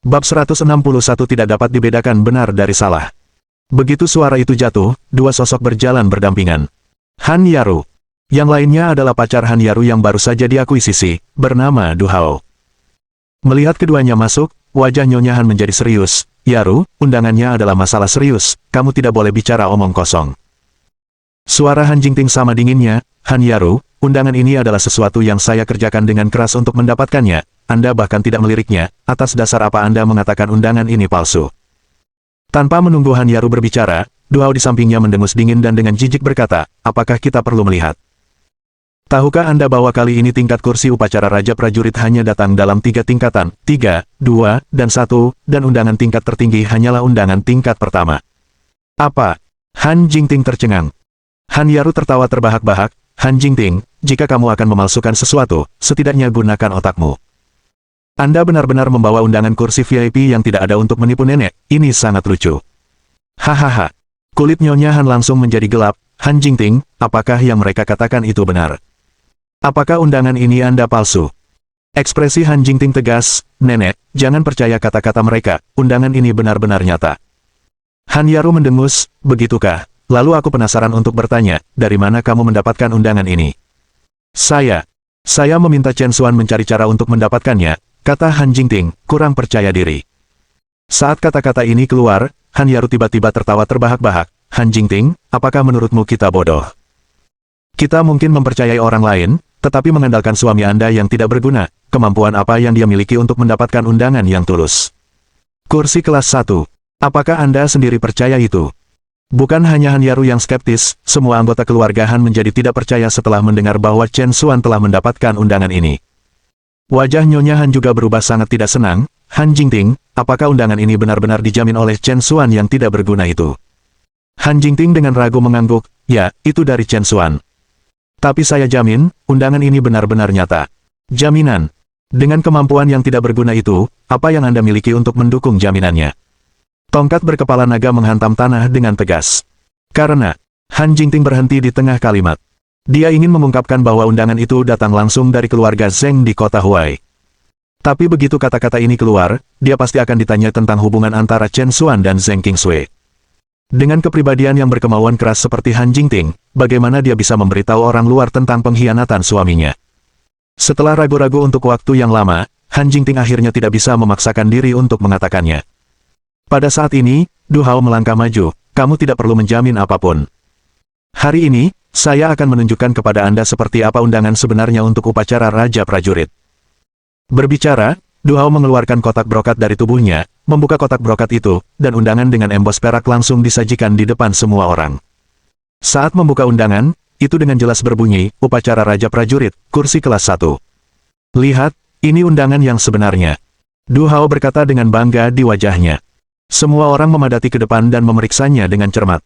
Bab 161 tidak dapat dibedakan benar dari salah. Begitu suara itu jatuh, dua sosok berjalan berdampingan. Han Yaru. Yang lainnya adalah pacar Han Yaru yang baru saja diakuisisi, bernama Du Hao. Melihat keduanya masuk, wajah Nyonya Han menjadi serius. Yaru, undangannya adalah masalah serius, kamu tidak boleh bicara omong kosong. Suara Han Jingting sama dinginnya. Han Yaru, undangan ini adalah sesuatu yang saya kerjakan dengan keras untuk mendapatkannya. Anda bahkan tidak meliriknya, atas dasar apa Anda mengatakan undangan ini palsu? Tanpa menunggu Han Yaru berbicara, Du Hao di sampingnya mendengus dingin dan dengan jijik berkata, apakah kita perlu melihat? Tahukah Anda bahwa kali ini tingkat kursi upacara Raja Prajurit hanya datang dalam 3 tingkatan, 3, 2, dan 1, dan undangan tingkat tertinggi hanyalah undangan tingkat pertama. Apa? Han Jingting tercengang. Han Yaru tertawa terbahak-bahak, Han Jingting, jika kamu akan memalsukan sesuatu, setidaknya gunakan otakmu. Anda benar-benar membawa undangan kursi VIP yang tidak ada untuk menipu nenek, ini sangat lucu. Hahaha. Kulit Nyonya Han langsung menjadi gelap. Han Jingting, apakah yang mereka katakan itu benar? Apakah undangan ini Anda palsu? Ekspresi Han Jingting tegas, nenek, jangan percaya kata-kata mereka, undangan ini benar-benar nyata. Han Yaru mendengus, begitukah? Lalu aku penasaran untuk bertanya, dari mana kamu mendapatkan undangan ini? Saya meminta Chen Xuan mencari cara untuk mendapatkannya, kata Han Jingting, kurang percaya diri. Saat kata-kata ini keluar, Han Yaru tiba-tiba tertawa terbahak-bahak. Han Jingting, apakah menurutmu kita bodoh? Kita mungkin mempercayai orang lain, tetapi mengandalkan suami Anda yang tidak berguna, kemampuan apa yang dia miliki untuk mendapatkan undangan yang tulus? Kursi kelas 1. Apakah Anda sendiri percaya itu? Bukan hanya Han Yaru yang skeptis, semua anggota keluarga Han menjadi tidak percaya setelah mendengar bahwa Chen Xuan telah mendapatkan undangan ini. Wajah Nyonya Han juga berubah sangat tidak senang. Han Jingting, apakah undangan ini benar-benar dijamin oleh Chen Xuan yang tidak berguna itu? Han Jingting dengan ragu mengangguk, ya, itu dari Chen Xuan. Tapi saya jamin, undangan ini benar-benar nyata. Jaminan. Dengan kemampuan yang tidak berguna itu, apa yang Anda miliki untuk mendukung jaminannya? Tongkat berkepala naga menghantam tanah dengan tegas. Karena, Han Jingting berhenti di tengah kalimat. Dia ingin mengungkapkan bahwa undangan itu datang langsung dari keluarga Zheng di kota Huai. Tapi begitu kata-kata ini keluar, dia pasti akan ditanya tentang hubungan antara Chen Xuan dan Zheng Qingsui. Dengan kepribadian yang berkemauan keras seperti Han Jingting, bagaimana dia bisa memberitahu orang luar tentang pengkhianatan suaminya? Setelah ragu-ragu untuk waktu yang lama, Han Jingting akhirnya tidak bisa memaksakan diri untuk mengatakannya. Pada saat ini, Du Hao melangkah maju, kamu tidak perlu menjamin apapun. Hari ini, saya akan menunjukkan kepada Anda seperti apa undangan sebenarnya untuk upacara Raja Prajurit. Berbicara, Du Hao mengeluarkan kotak brokat dari tubuhnya, membuka kotak brokat itu, dan undangan dengan embos perak langsung disajikan di depan semua orang. Saat membuka undangan, itu dengan jelas berbunyi, upacara Raja Prajurit, kursi kelas 1. Lihat, ini undangan yang sebenarnya. Du Hao berkata dengan bangga di wajahnya. Semua orang memadati ke depan dan memeriksanya dengan cermat.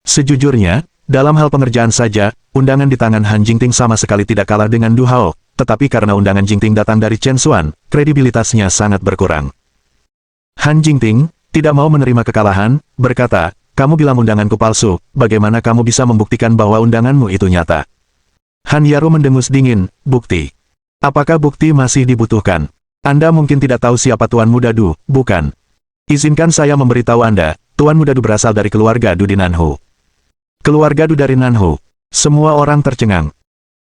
Sejujurnya, dalam hal pengerjaan saja, undangan di tangan Han Jingting sama sekali tidak kalah dengan Du Hao, tetapi karena undangan Jingting datang dari Chen Xuan, kredibilitasnya sangat berkurang. Han Jingting, tidak mau menerima kekalahan, berkata, kamu bilang undanganku palsu, bagaimana kamu bisa membuktikan bahwa undanganmu itu nyata? Han Yaru mendengus dingin, bukti. Apakah bukti masih dibutuhkan? Anda mungkin tidak tahu siapa Tuan Muda Du, bukan? Izinkan saya memberitahu Anda, Tuan Muda Du berasal dari keluarga Du di Nanhu. Keluarga Du dari Nanhu. Semua orang tercengang.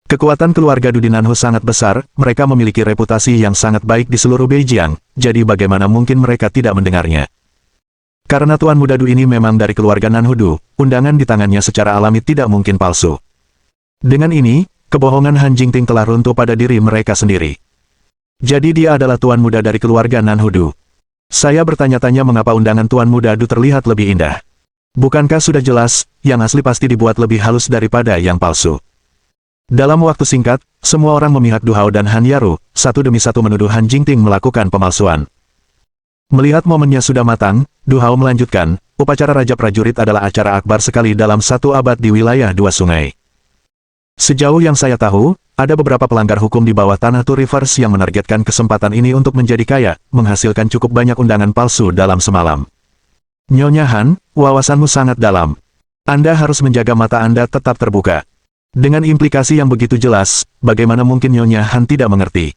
Kekuatan keluarga Du di Nanhu sangat besar, mereka memiliki reputasi yang sangat baik di seluruh Beijiang, jadi bagaimana mungkin mereka tidak mendengarnya? Karena Tuan Muda Du ini memang dari keluarga Nanhu Du, undangan di tangannya secara alami tidak mungkin palsu. Dengan ini, kebohongan Han Jingting telah runtuh pada diri mereka sendiri. Jadi dia adalah Tuan Muda dari keluarga Nanhu Du. Saya bertanya-tanya mengapa undangan Tuan Muda Du terlihat lebih indah. Bukankah sudah jelas, yang asli pasti dibuat lebih halus daripada yang palsu? Dalam waktu singkat, semua orang memihak Du Hao dan Han Yaru, satu demi satu menuduh Han Jingting melakukan pemalsuan. Melihat momennya sudah matang, Du Hao melanjutkan, upacara Raja Prajurit adalah acara akbar sekali dalam 1 abad di wilayah 2 sungai. Sejauh yang saya tahu, ada beberapa pelanggar hukum di bawah tanah Two Rivers yang menargetkan kesempatan ini untuk menjadi kaya, menghasilkan cukup banyak undangan palsu dalam semalam. Nyonya Han, wawasanmu sangat dalam. Anda harus menjaga mata Anda tetap terbuka. Dengan implikasi yang begitu jelas, bagaimana mungkin Nyonya Han tidak mengerti?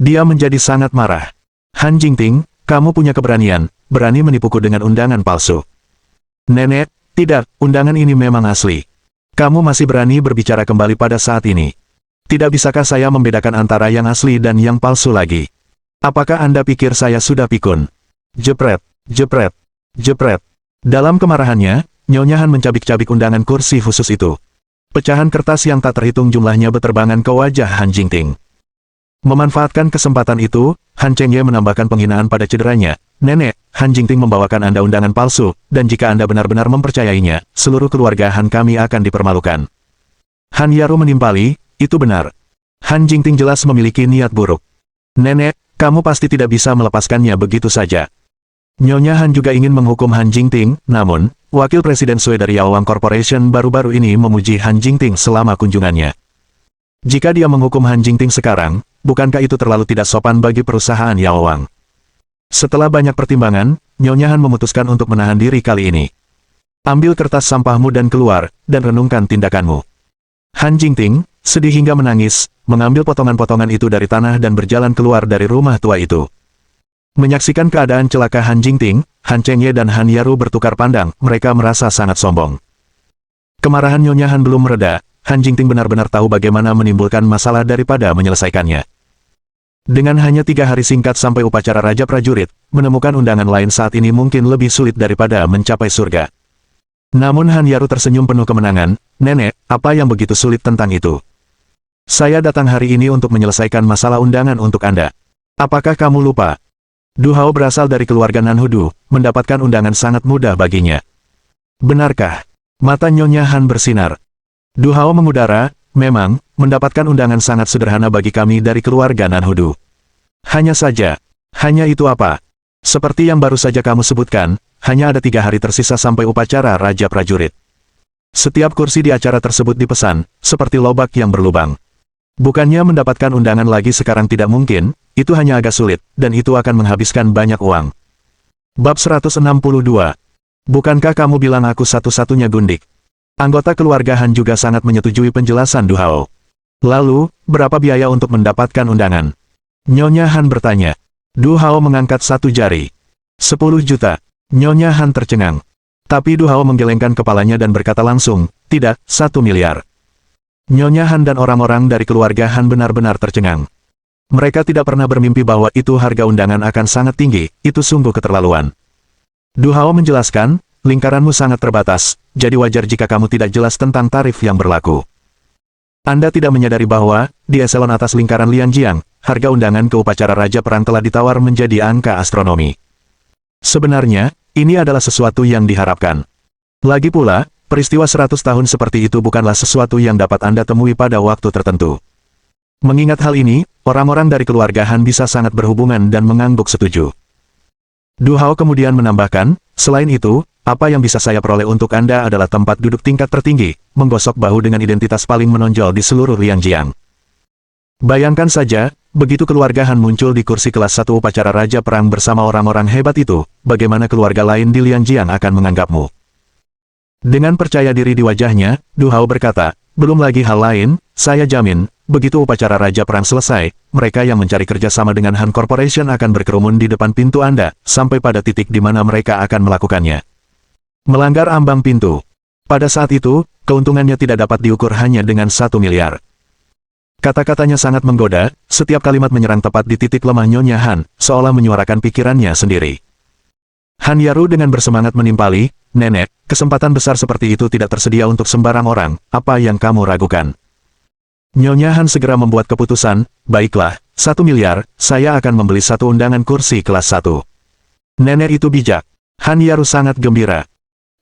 Dia menjadi sangat marah. Han Jingting, kamu punya keberanian, berani menipuku dengan undangan palsu. Nenek, tidak, undangan ini memang asli. Kamu masih berani berbicara kembali pada saat ini. Tidak bisakah saya membedakan antara yang asli dan yang palsu lagi? Apakah Anda pikir saya sudah pikun? Jepret, jepret, jepret. Dalam kemarahannya, Nyonya Han mencabik-cabik undangan kursi khusus itu. Pecahan kertas yang tak terhitung jumlahnya berterbangan ke wajah Han Jingting. Memanfaatkan kesempatan itu, Han Chengye menambahkan penghinaan pada cederanya. Nenek, Han Jingting membawakan Anda undangan palsu, dan jika Anda benar-benar mempercayainya, seluruh keluarga Han kami akan dipermalukan. Han Yaru menimpali, itu benar. Han Jingting jelas memiliki niat buruk. Nenek, kamu pasti tidak bisa melepaskannya begitu saja. Nyonya Han juga ingin menghukum Han Jingting, namun, Wakil Presiden Sui dari Yaowang Corporation baru-baru ini memuji Han Jingting selama kunjungannya. Jika dia menghukum Han Jingting sekarang, bukankah itu terlalu tidak sopan bagi perusahaan Yaowang? Setelah banyak pertimbangan, Nyonya Han memutuskan untuk menahan diri kali ini. Ambil kertas sampahmu dan keluar, dan renungkan tindakanmu. Han Jingting, sedih hingga menangis, mengambil potongan-potongan itu dari tanah dan berjalan keluar dari rumah tua itu. Menyaksikan keadaan celaka Han Jingting, Han Chengye dan Han Yaru bertukar pandang, mereka merasa sangat sombong. Kemarahan Nyonya Han belum mereda, Han Jingting benar-benar tahu bagaimana menimbulkan masalah daripada menyelesaikannya. Dengan hanya 3 hari singkat sampai upacara Raja Prajurit, menemukan undangan lain saat ini mungkin lebih sulit daripada mencapai surga. Namun Han Yaru tersenyum penuh kemenangan, Nenek, apa yang begitu sulit tentang itu? Saya datang hari ini untuk menyelesaikan masalah undangan untuk Anda. Apakah kamu lupa? Du Hao berasal dari keluarga Nanhudu, mendapatkan undangan sangat mudah baginya. Benarkah? Mata Nyonya Han bersinar. Du Hao mengudara, memang, mendapatkan undangan sangat sederhana bagi kami dari keluarga Nanhudu. Hanya saja. Hanya itu apa? Seperti yang baru saja kamu sebutkan, hanya ada 3 hari tersisa sampai upacara Raja Prajurit. Setiap kursi di acara tersebut dipesan, seperti lobak yang berlubang. Bukannya mendapatkan undangan lagi sekarang tidak mungkin, itu hanya agak sulit, dan itu akan menghabiskan banyak uang. Bab 162. Bukankah kamu bilang aku satu-satunya gundik? Anggota keluarga Han juga sangat menyetujui penjelasan Du Hao. Lalu, berapa biaya untuk mendapatkan undangan? Nyonya Han bertanya. Du Hao mengangkat satu jari. 10 juta. Nyonya Han tercengang. Tapi Du Hao menggelengkan kepalanya dan berkata langsung, tidak, 1 miliar. Nyonya Han dan orang-orang dari keluarga Han benar-benar tercengang. Mereka tidak pernah bermimpi bahwa itu harga undangan akan sangat tinggi, itu sungguh keterlaluan. Du Hao menjelaskan, lingkaranmu sangat terbatas, jadi wajar jika kamu tidak jelas tentang tarif yang berlaku. Anda tidak menyadari bahwa, di eselon atas lingkaran Lianjiang, harga undangan ke upacara Raja Perang telah ditawar menjadi angka astronomi. Sebenarnya, ini adalah sesuatu yang diharapkan. Lagi pula, peristiwa 100 tahun seperti itu bukanlah sesuatu yang dapat Anda temui pada waktu tertentu. Mengingat hal ini, orang-orang dari keluarga Han bisa sangat berhubungan dan mengangguk setuju. Du Hao kemudian menambahkan, selain itu, apa yang bisa saya peroleh untuk Anda adalah tempat duduk tingkat tertinggi, menggosok bahu dengan identitas paling menonjol di seluruh Lianjiang. Bayangkan saja, begitu keluarga Han muncul di kursi kelas 1 upacara Raja Perang bersama orang-orang hebat itu, bagaimana keluarga lain di Lianjiang akan menganggapmu? Dengan percaya diri di wajahnya, Du Hao berkata, belum lagi hal lain, saya jamin, begitu upacara Raja Perang selesai, mereka yang mencari kerjasama dengan Han Corporation akan berkerumun di depan pintu Anda, sampai pada titik di mana mereka akan melakukannya. Melanggar ambang pintu. Pada saat itu, keuntungannya tidak dapat diukur hanya dengan 1 miliar. Kata-katanya sangat menggoda, setiap kalimat menyerang tepat di titik lemah Nyonya Han, seolah menyuarakan pikirannya sendiri. Han Yaru dengan bersemangat menimpali, Nenek, kesempatan besar seperti itu tidak tersedia untuk sembarang orang, apa yang kamu ragukan? Nyonya Han segera membuat keputusan, baiklah, 1 miliar, saya akan membeli 1 undangan kursi kelas 1. Nenek itu bijak. Han Yaru sangat gembira.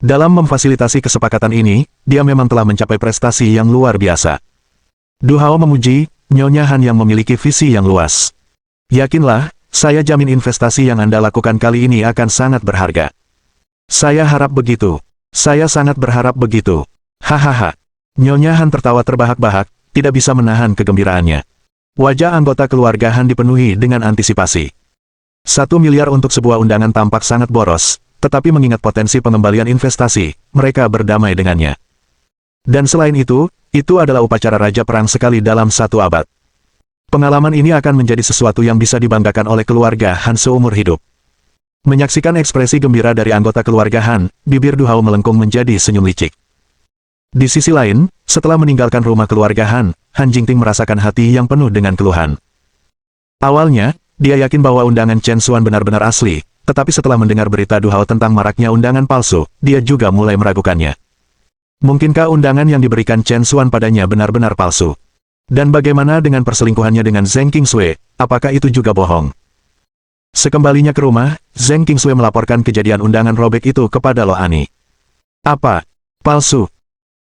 Dalam memfasilitasi kesepakatan ini, dia memang telah mencapai prestasi yang luar biasa. Du Hao memuji, Nyonya Han yang memiliki visi yang luas. Yakinlah, saya jamin investasi yang Anda lakukan kali ini akan sangat berharga. Saya harap begitu. Saya sangat berharap begitu. Hahaha. Nyonya Han tertawa terbahak-bahak, tidak bisa menahan kegembiraannya. Wajah anggota keluarga Han dipenuhi dengan antisipasi. 1 miliar untuk sebuah undangan tampak sangat boros, tetapi mengingat potensi pengembalian investasi, mereka berdamai dengannya. Dan selain itu adalah upacara Raja Perang sekali dalam 1 abad. Pengalaman ini akan menjadi sesuatu yang bisa dibanggakan oleh keluarga Han seumur hidup. Menyaksikan ekspresi gembira dari anggota keluarga Han, bibir Du Hao melengkung menjadi senyum licik. Di sisi lain, setelah meninggalkan rumah keluarga Han, Han Jingting merasakan hati yang penuh dengan keluhan. Awalnya, dia yakin bahwa undangan Chen Xuan benar-benar asli, tetapi setelah mendengar berita Du Hao tentang maraknya undangan palsu, dia juga mulai meragukannya. Mungkinkah undangan yang diberikan Chen Xuan padanya benar-benar palsu? Dan bagaimana dengan perselingkuhannya dengan Zheng Qingsui, apakah itu juga bohong? Sekembalinya ke rumah, Zheng Qingsui melaporkan kejadian undangan robek itu kepada Lo Ani. Apa? Palsu?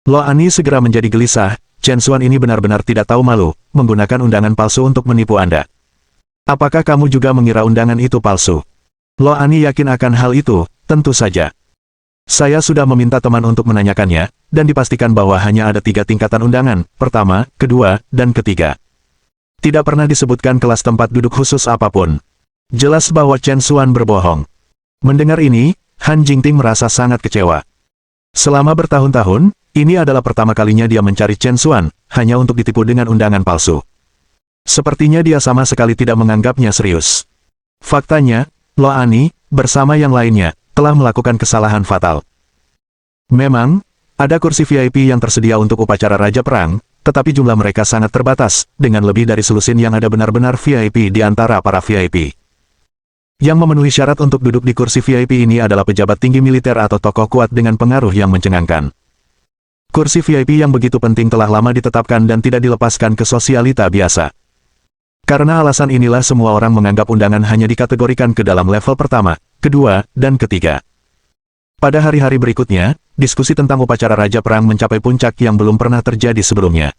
Lo Ani segera menjadi gelisah, Chen Xuan ini benar-benar tidak tahu malu, menggunakan undangan palsu untuk menipu Anda. Apakah kamu juga mengira undangan itu palsu? Lo Ani yakin akan hal itu, tentu saja. Saya sudah meminta teman untuk menanyakannya, dan dipastikan bahwa hanya ada 3 tingkatan undangan, pertama, kedua, dan ketiga. Tidak pernah disebutkan kelas tempat duduk khusus apapun. Jelas bahwa Chen Xuan berbohong. Mendengar ini, Han Jingting merasa sangat kecewa. Selama bertahun-tahun, ini adalah pertama kalinya dia mencari Chen Xuan, hanya untuk ditipu dengan undangan palsu. Sepertinya dia sama sekali tidak menganggapnya serius. Faktanya, Lo Ani, bersama yang lainnya, telah melakukan kesalahan fatal. Memang, ada kursi VIP yang tersedia untuk upacara Raja Perang, tetapi jumlah mereka sangat terbatas, dengan lebih dari selusin yang ada benar-benar VIP di antara para VIP. Yang memenuhi syarat untuk duduk di kursi VIP ini adalah pejabat tinggi militer atau tokoh kuat dengan pengaruh yang mencengangkan. Kursi VIP yang begitu penting telah lama ditetapkan dan tidak dilepaskan ke sosialita biasa. Karena alasan inilah semua orang menganggap undangan hanya dikategorikan ke dalam level pertama, kedua, dan ketiga. Pada hari-hari berikutnya, diskusi tentang upacara Raja Perang mencapai puncak yang belum pernah terjadi sebelumnya.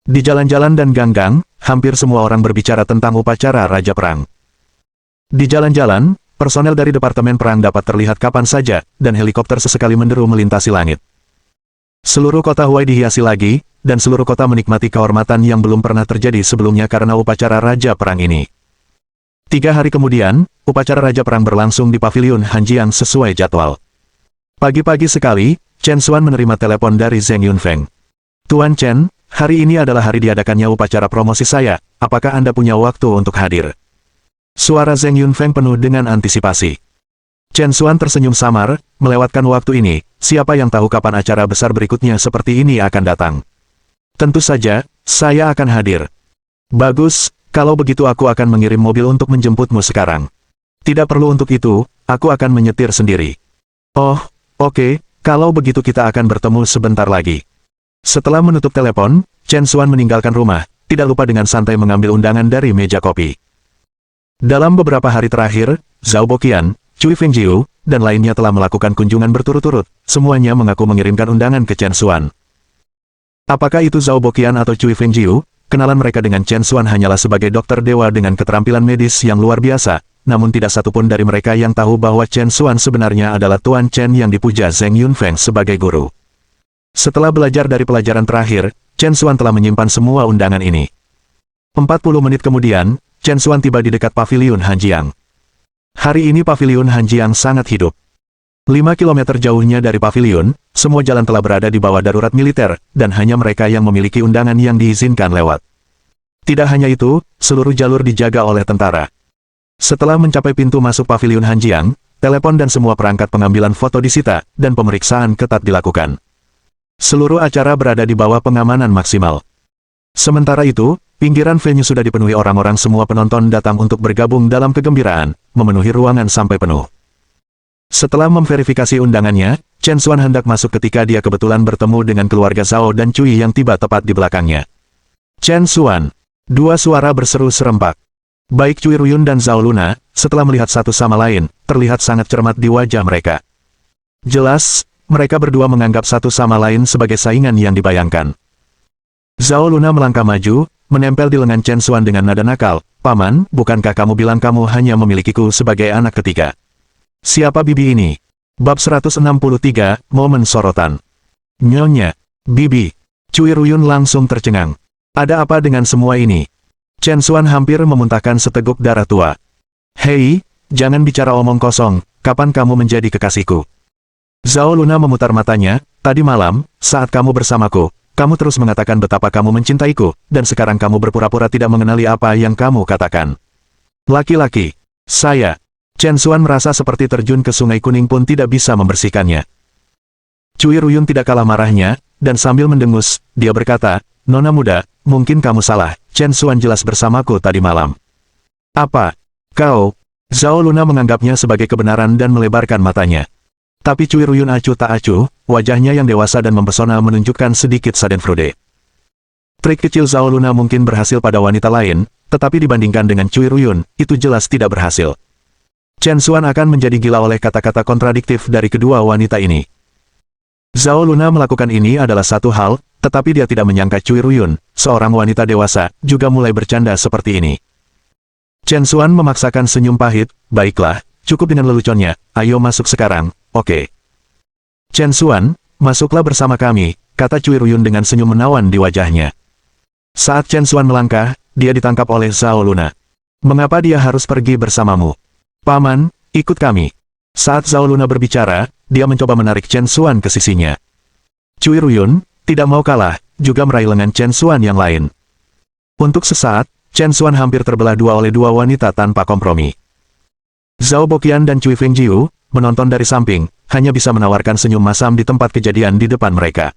Di jalan-jalan dan gang-gang, hampir semua orang berbicara tentang upacara Raja Perang. Di jalan-jalan, personel dari Departemen Perang dapat terlihat kapan saja, dan helikopter sesekali menderu melintasi langit. Seluruh kota Huai dihiasi lagi, dan seluruh kota menikmati kehormatan yang belum pernah terjadi sebelumnya karena upacara Raja Perang ini. 3 hari kemudian, upacara Raja Perang berlangsung di Paviliun Hanjiang sesuai jadwal. Pagi-pagi sekali, Chen Xuan menerima telepon dari Zheng Yunfeng. Tuan Chen, hari ini adalah hari diadakannya upacara promosi saya, apakah Anda punya waktu untuk hadir? Suara Zheng Yunfeng penuh dengan antisipasi. Chen Xuan tersenyum samar, melewatkan waktu ini, siapa yang tahu kapan acara besar berikutnya seperti ini akan datang. Tentu saja, saya akan hadir. Bagus, kalau begitu aku akan mengirim mobil untuk menjemputmu sekarang. Tidak perlu untuk itu, aku akan menyetir sendiri. Oh, oke, kalau begitu kita akan bertemu sebentar lagi. Setelah menutup telepon, Chen Xuan meninggalkan rumah, tidak lupa dengan santai mengambil undangan dari meja kopi. Dalam beberapa hari terakhir, Zhao Boqian, Cui Fengjiu, dan lainnya telah melakukan kunjungan berturut-turut, semuanya mengaku mengirimkan undangan ke Chen Xuan. Apakah itu Zhao Boqian atau Cui Fengjiu? Kenalan mereka dengan Chen Xuan hanyalah sebagai dokter dewa dengan keterampilan medis yang luar biasa, namun tidak satupun dari mereka yang tahu bahwa Chen Xuan sebenarnya adalah Tuan Chen yang dipuja Zheng Yunfeng sebagai guru. Setelah belajar dari pelajaran terakhir, Chen Xuan telah menyimpan semua undangan ini. 40 menit kemudian, Chen Xuan tiba di dekat Paviliun Hanjiang. Hari ini Paviliun Hanjiang sangat hidup. 5 kilometer jauhnya dari paviliun, semua jalan telah berada di bawah darurat militer, dan hanya mereka yang memiliki undangan yang diizinkan lewat. Tidak hanya itu, seluruh jalur dijaga oleh tentara. Setelah mencapai pintu masuk Paviliun Hanjiang, telepon dan semua perangkat pengambilan foto disita, dan pemeriksaan ketat dilakukan. Seluruh acara berada di bawah pengamanan maksimal. Sementara itu, pinggiran venue sudah dipenuhi orang-orang, semua penonton datang untuk bergabung dalam kegembiraan, memenuhi ruangan sampai penuh. Setelah memverifikasi undangannya, Chen Xuan hendak masuk ketika dia kebetulan bertemu dengan keluarga Zhao dan Cui yang tiba tepat di belakangnya. Chen Xuan. 2 suara berseru serempak. Baik Cui Ruyun dan Zhao Luna, setelah melihat satu sama lain, terlihat sangat cermat di wajah mereka. Jelas, mereka berdua menganggap satu sama lain sebagai saingan yang dibayangkan. Zhao Luna melangkah maju, menempel di lengan Chen Xuan dengan nada nakal. Paman, bukankah kamu bilang kamu hanya memilikiku sebagai anak ketiga? Siapa bibi ini? Bab 163, Momen Sorotan. Nyonya, bibi. Cui Ruyun langsung tercengang. Ada apa dengan semua ini? Chen Xuan hampir memuntahkan seteguk darah tua. Hei, jangan bicara omong kosong, kapan kamu menjadi kekasihku? Zhao Luna memutar matanya, tadi malam, saat kamu bersamaku, kamu terus mengatakan betapa kamu mencintaiku, dan sekarang kamu berpura-pura tidak mengenali apa yang kamu katakan. Laki-laki. Saya. Chen Xuan merasa seperti terjun ke sungai kuning pun tidak bisa membersihkannya. Cui Ruyun tidak kalah marahnya, dan sambil mendengus, dia berkata, "Nona muda, mungkin kamu salah, Chen Xuan jelas bersamaku tadi malam." "Apa? Kau?" Zhao Luna menganggapnya sebagai kebenaran dan melebarkan matanya. Tapi Cui Ruyun acuh tak acuh, wajahnya yang dewasa dan mempesona menunjukkan sedikit schadenfreude. Trik kecil Zhao Luna mungkin berhasil pada wanita lain, tetapi dibandingkan dengan Cui Ruyun, itu jelas tidak berhasil. Chen Xuan akan menjadi gila oleh kata-kata kontradiktif dari kedua wanita ini. Zhao Luna melakukan ini adalah satu hal, tetapi dia tidak menyangka Cui Ruyun, seorang wanita dewasa, juga mulai bercanda seperti ini. Chen Xuan memaksakan senyum pahit, "Baiklah, cukup dengan leluconnya, ayo masuk sekarang, oke?" "Chen Xuan, masuklah bersama kami," kata Cui Ruyun dengan senyum menawan di wajahnya. Saat Chen Xuan melangkah, dia ditangkap oleh Zhao Luna. "Mengapa dia harus pergi bersamamu?" "Paman, ikut kami." Saat Zhao Luna berbicara, dia mencoba menarik Chen Xuan ke sisinya. Cui Ruyun, tidak mau kalah, juga meraih lengan Chen Xuan yang lain. Untuk sesaat, Chen Xuan hampir terbelah dua oleh dua wanita tanpa kompromi. Zhao Boqian dan Cui Fengjiu, menonton dari samping, hanya bisa menawarkan senyum masam di tempat kejadian di depan mereka.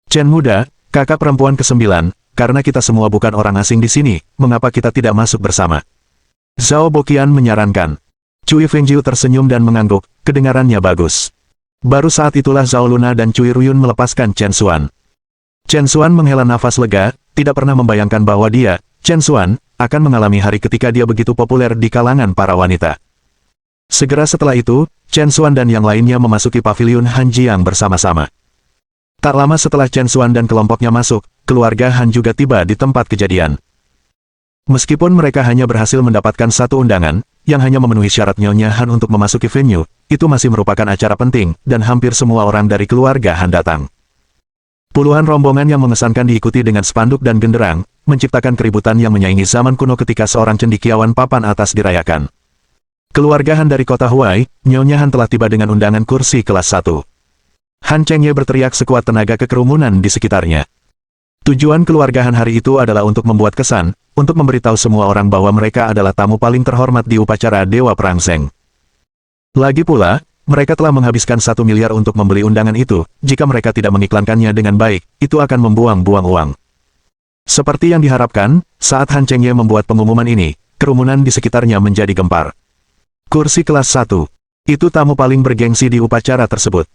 "Chen muda, kakak perempuan ke-9, karena kita semua bukan orang asing di sini, mengapa kita tidak masuk bersama?" Zhao Boqian menyarankan. Cui Fengjiu tersenyum dan mengangguk, kedengarannya bagus. Baru saat itulah Zhao Luna dan Cui Ruyun melepaskan Chen Xuan. Chen Xuan menghela nafas lega, tidak pernah membayangkan bahwa dia, Chen Xuan, akan mengalami hari ketika dia begitu populer di kalangan para wanita. Segera setelah itu, Chen Xuan dan yang lainnya memasuki paviliun Han Jiang bersama-sama. Tak lama setelah Chen Xuan dan kelompoknya masuk, keluarga Han juga tiba di tempat kejadian. Meskipun mereka hanya berhasil mendapatkan satu undangan, yang hanya memenuhi syarat Nyonya Han untuk memasuki venue, itu masih merupakan acara penting, dan hampir semua orang dari keluarga Han datang. Puluhan rombongan yang mengesankan diikuti dengan spanduk dan genderang, menciptakan keributan yang menyaingi zaman kuno ketika seorang cendekiawan papan atas dirayakan. Keluarga Han dari kota Huai, Nyonya Han telah tiba dengan undangan kursi kelas 1. Han Chengye berteriak sekuat tenaga ke kerumunan di sekitarnya. Tujuan keluarga Han hari itu adalah untuk membuat kesan, untuk memberitahu semua orang bahwa mereka adalah tamu paling terhormat di upacara Dewa Perang Zeng. Lagi pula, mereka telah menghabiskan 1 miliar untuk membeli undangan itu, jika mereka tidak mengiklankannya dengan baik, itu akan membuang-buang uang. Seperti yang diharapkan, saat Han Chengye membuat pengumuman ini, kerumunan di sekitarnya menjadi gempar. Kursi kelas 1. Itu tamu paling bergengsi di upacara tersebut.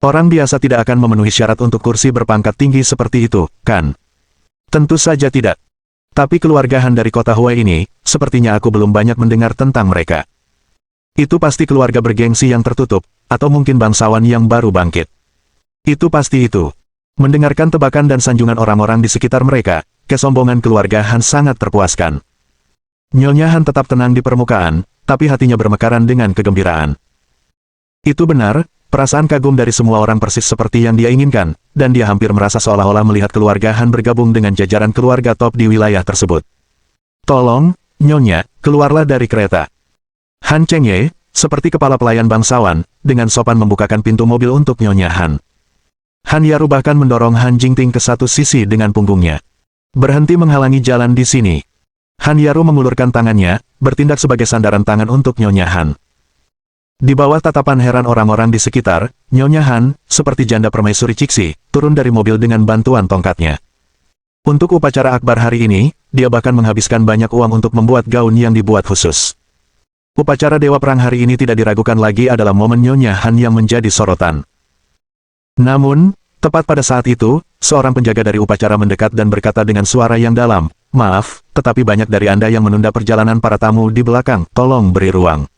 Orang biasa tidak akan memenuhi syarat untuk kursi berpangkat tinggi seperti itu, kan? Tentu saja tidak. Tapi keluarga Han dari kota Huai ini, sepertinya aku belum banyak mendengar tentang mereka. Itu pasti keluarga bergengsi yang tertutup, atau mungkin bangsawan yang baru bangkit. Itu pasti itu. Mendengarkan tebakan dan sanjungan orang-orang di sekitar mereka, kesombongan keluarga Han sangat terpuaskan. Nyonya Han tetap tenang di permukaan, tapi hatinya bermekaran dengan kegembiraan. Itu benar, perasaan kagum dari semua orang persis seperti yang dia inginkan, dan dia hampir merasa seolah-olah melihat keluarga Han bergabung dengan jajaran keluarga top di wilayah tersebut. "Tolong, Nyonya, keluarlah dari kereta." Han Chengye, seperti kepala pelayan bangsawan, dengan sopan membukakan pintu mobil untuk Nyonya Han. Han Yaru bahkan mendorong Han Jingting ke satu sisi dengan punggungnya. "Berhenti menghalangi jalan di sini." Han Yaru mengulurkan tangannya, bertindak sebagai sandaran tangan untuk Nyonya Han. Di bawah tatapan heran orang-orang di sekitar, Nyonya Han, seperti janda permaisuri Cixi, turun dari mobil dengan bantuan tongkatnya. Untuk upacara akbar hari ini, dia bahkan menghabiskan banyak uang untuk membuat gaun yang dibuat khusus. Upacara Dewa Perang hari ini tidak diragukan lagi adalah momen Nyonya Han yang menjadi sorotan. Namun, tepat pada saat itu, seorang penjaga dari upacara mendekat dan berkata dengan suara yang dalam, "Maaf, tetapi banyak dari Anda yang menunda perjalanan para tamu di belakang, tolong beri ruang."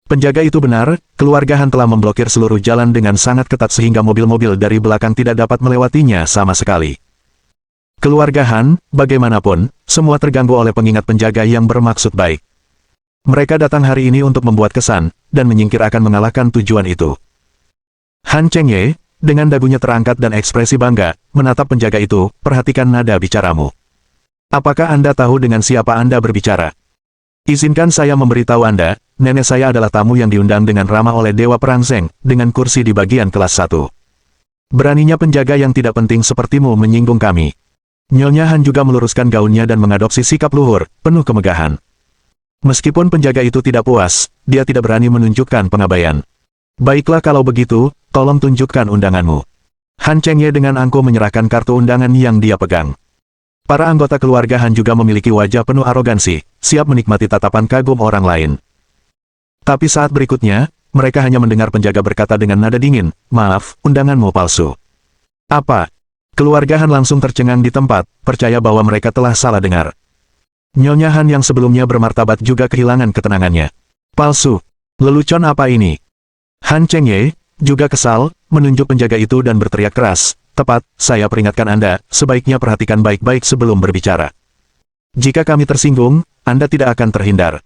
Penjaga itu benar, keluarga Han telah memblokir seluruh jalan dengan sangat ketat sehingga mobil-mobil dari belakang tidak dapat melewatinya sama sekali. Keluarga Han, bagaimanapun, semua terganggu oleh pengingat penjaga yang bermaksud baik. Mereka datang hari ini untuk membuat kesan, dan menyingkir akan mengalahkan tujuan itu. Han Chengye, dengan dagunya terangkat dan ekspresi bangga, menatap penjaga itu, "Perhatikan nada bicaramu. Apakah Anda tahu dengan siapa Anda berbicara? Izinkan saya memberitahu Anda, nenek saya adalah tamu yang diundang dengan ramah oleh Dewa Perang Zeng, dengan kursi di bagian kelas 1. Beraninya penjaga yang tidak penting sepertimu menyinggung kami." Nyonya Han juga meluruskan gaunnya dan mengadopsi sikap luhur, penuh kemegahan. Meskipun penjaga itu tidak puas, dia tidak berani menunjukkan pengabaian. Baiklah kalau begitu, tolong tunjukkan undanganmu. Han Chengye dengan angkuh menyerahkan kartu undangan yang dia pegang. Para anggota keluarga Han juga memiliki wajah penuh arogansi, siap menikmati tatapan kagum orang lain. Tapi saat berikutnya, mereka hanya mendengar penjaga berkata dengan nada dingin, "Maaf, undanganmu palsu." Apa? Keluarga Han langsung tercengang di tempat, percaya bahwa mereka telah salah dengar. Nyonya Han yang sebelumnya bermartabat juga kehilangan ketenangannya. Palsu. Lelucon apa ini? Han Chengye juga kesal, menunjuk penjaga itu dan berteriak keras, "Tepat, saya peringatkan Anda, sebaiknya perhatikan baik-baik sebelum berbicara. Jika kami tersinggung, Anda tidak akan terhindar."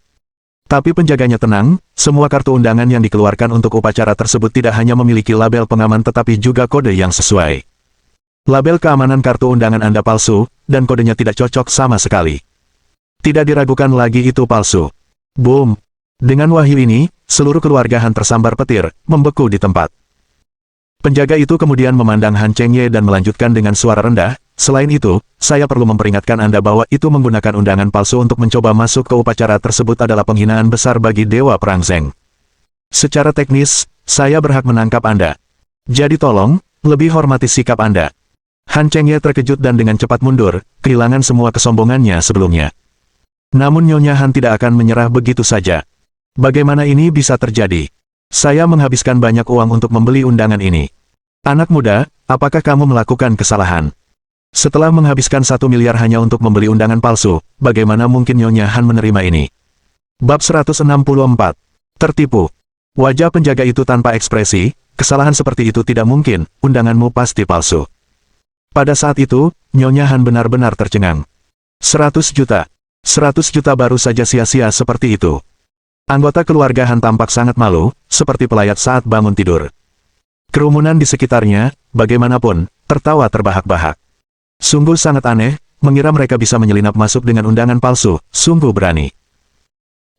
Tapi penjaganya tenang, semua kartu undangan yang dikeluarkan untuk upacara tersebut tidak hanya memiliki label pengaman tetapi juga kode yang sesuai. Label keamanan kartu undangan Anda palsu, dan kodenya tidak cocok sama sekali. Tidak diragukan lagi itu palsu. Boom! Dengan wahyu ini, seluruh keluarga Han tersambar petir, membeku di tempat. Penjaga itu kemudian memandang Han Chengye dan melanjutkan dengan suara rendah, "Selain itu, saya perlu memperingatkan Anda bahwa itu menggunakan undangan palsu untuk mencoba masuk ke upacara tersebut adalah penghinaan besar bagi Dewa Perang Zeng. Secara teknis, saya berhak menangkap Anda. Jadi tolong, lebih hormati sikap Anda." Han Chengye terkejut dan dengan cepat mundur, kehilangan semua kesombongannya sebelumnya. Namun Nyonya Han tidak akan menyerah begitu saja. "Bagaimana ini bisa terjadi? Saya menghabiskan banyak uang untuk membeli undangan ini. Anak muda, apakah kamu melakukan kesalahan? Setelah menghabiskan 1 miliar hanya untuk membeli undangan palsu, bagaimana mungkin Nyonya Han menerima ini?" Bab 164. Tertipu. Wajah penjaga itu tanpa ekspresi, "Kesalahan seperti itu tidak mungkin, undanganmu pasti palsu." Pada saat itu, Nyonya Han benar-benar tercengang. 100 juta. 100 juta baru saja sia-sia seperti itu. Anggota keluarga Han tampak sangat malu, seperti pelayat saat bangun tidur. Kerumunan di sekitarnya, bagaimanapun, tertawa terbahak-bahak. Sungguh sangat aneh, mengira mereka bisa menyelinap masuk dengan undangan palsu, sungguh berani.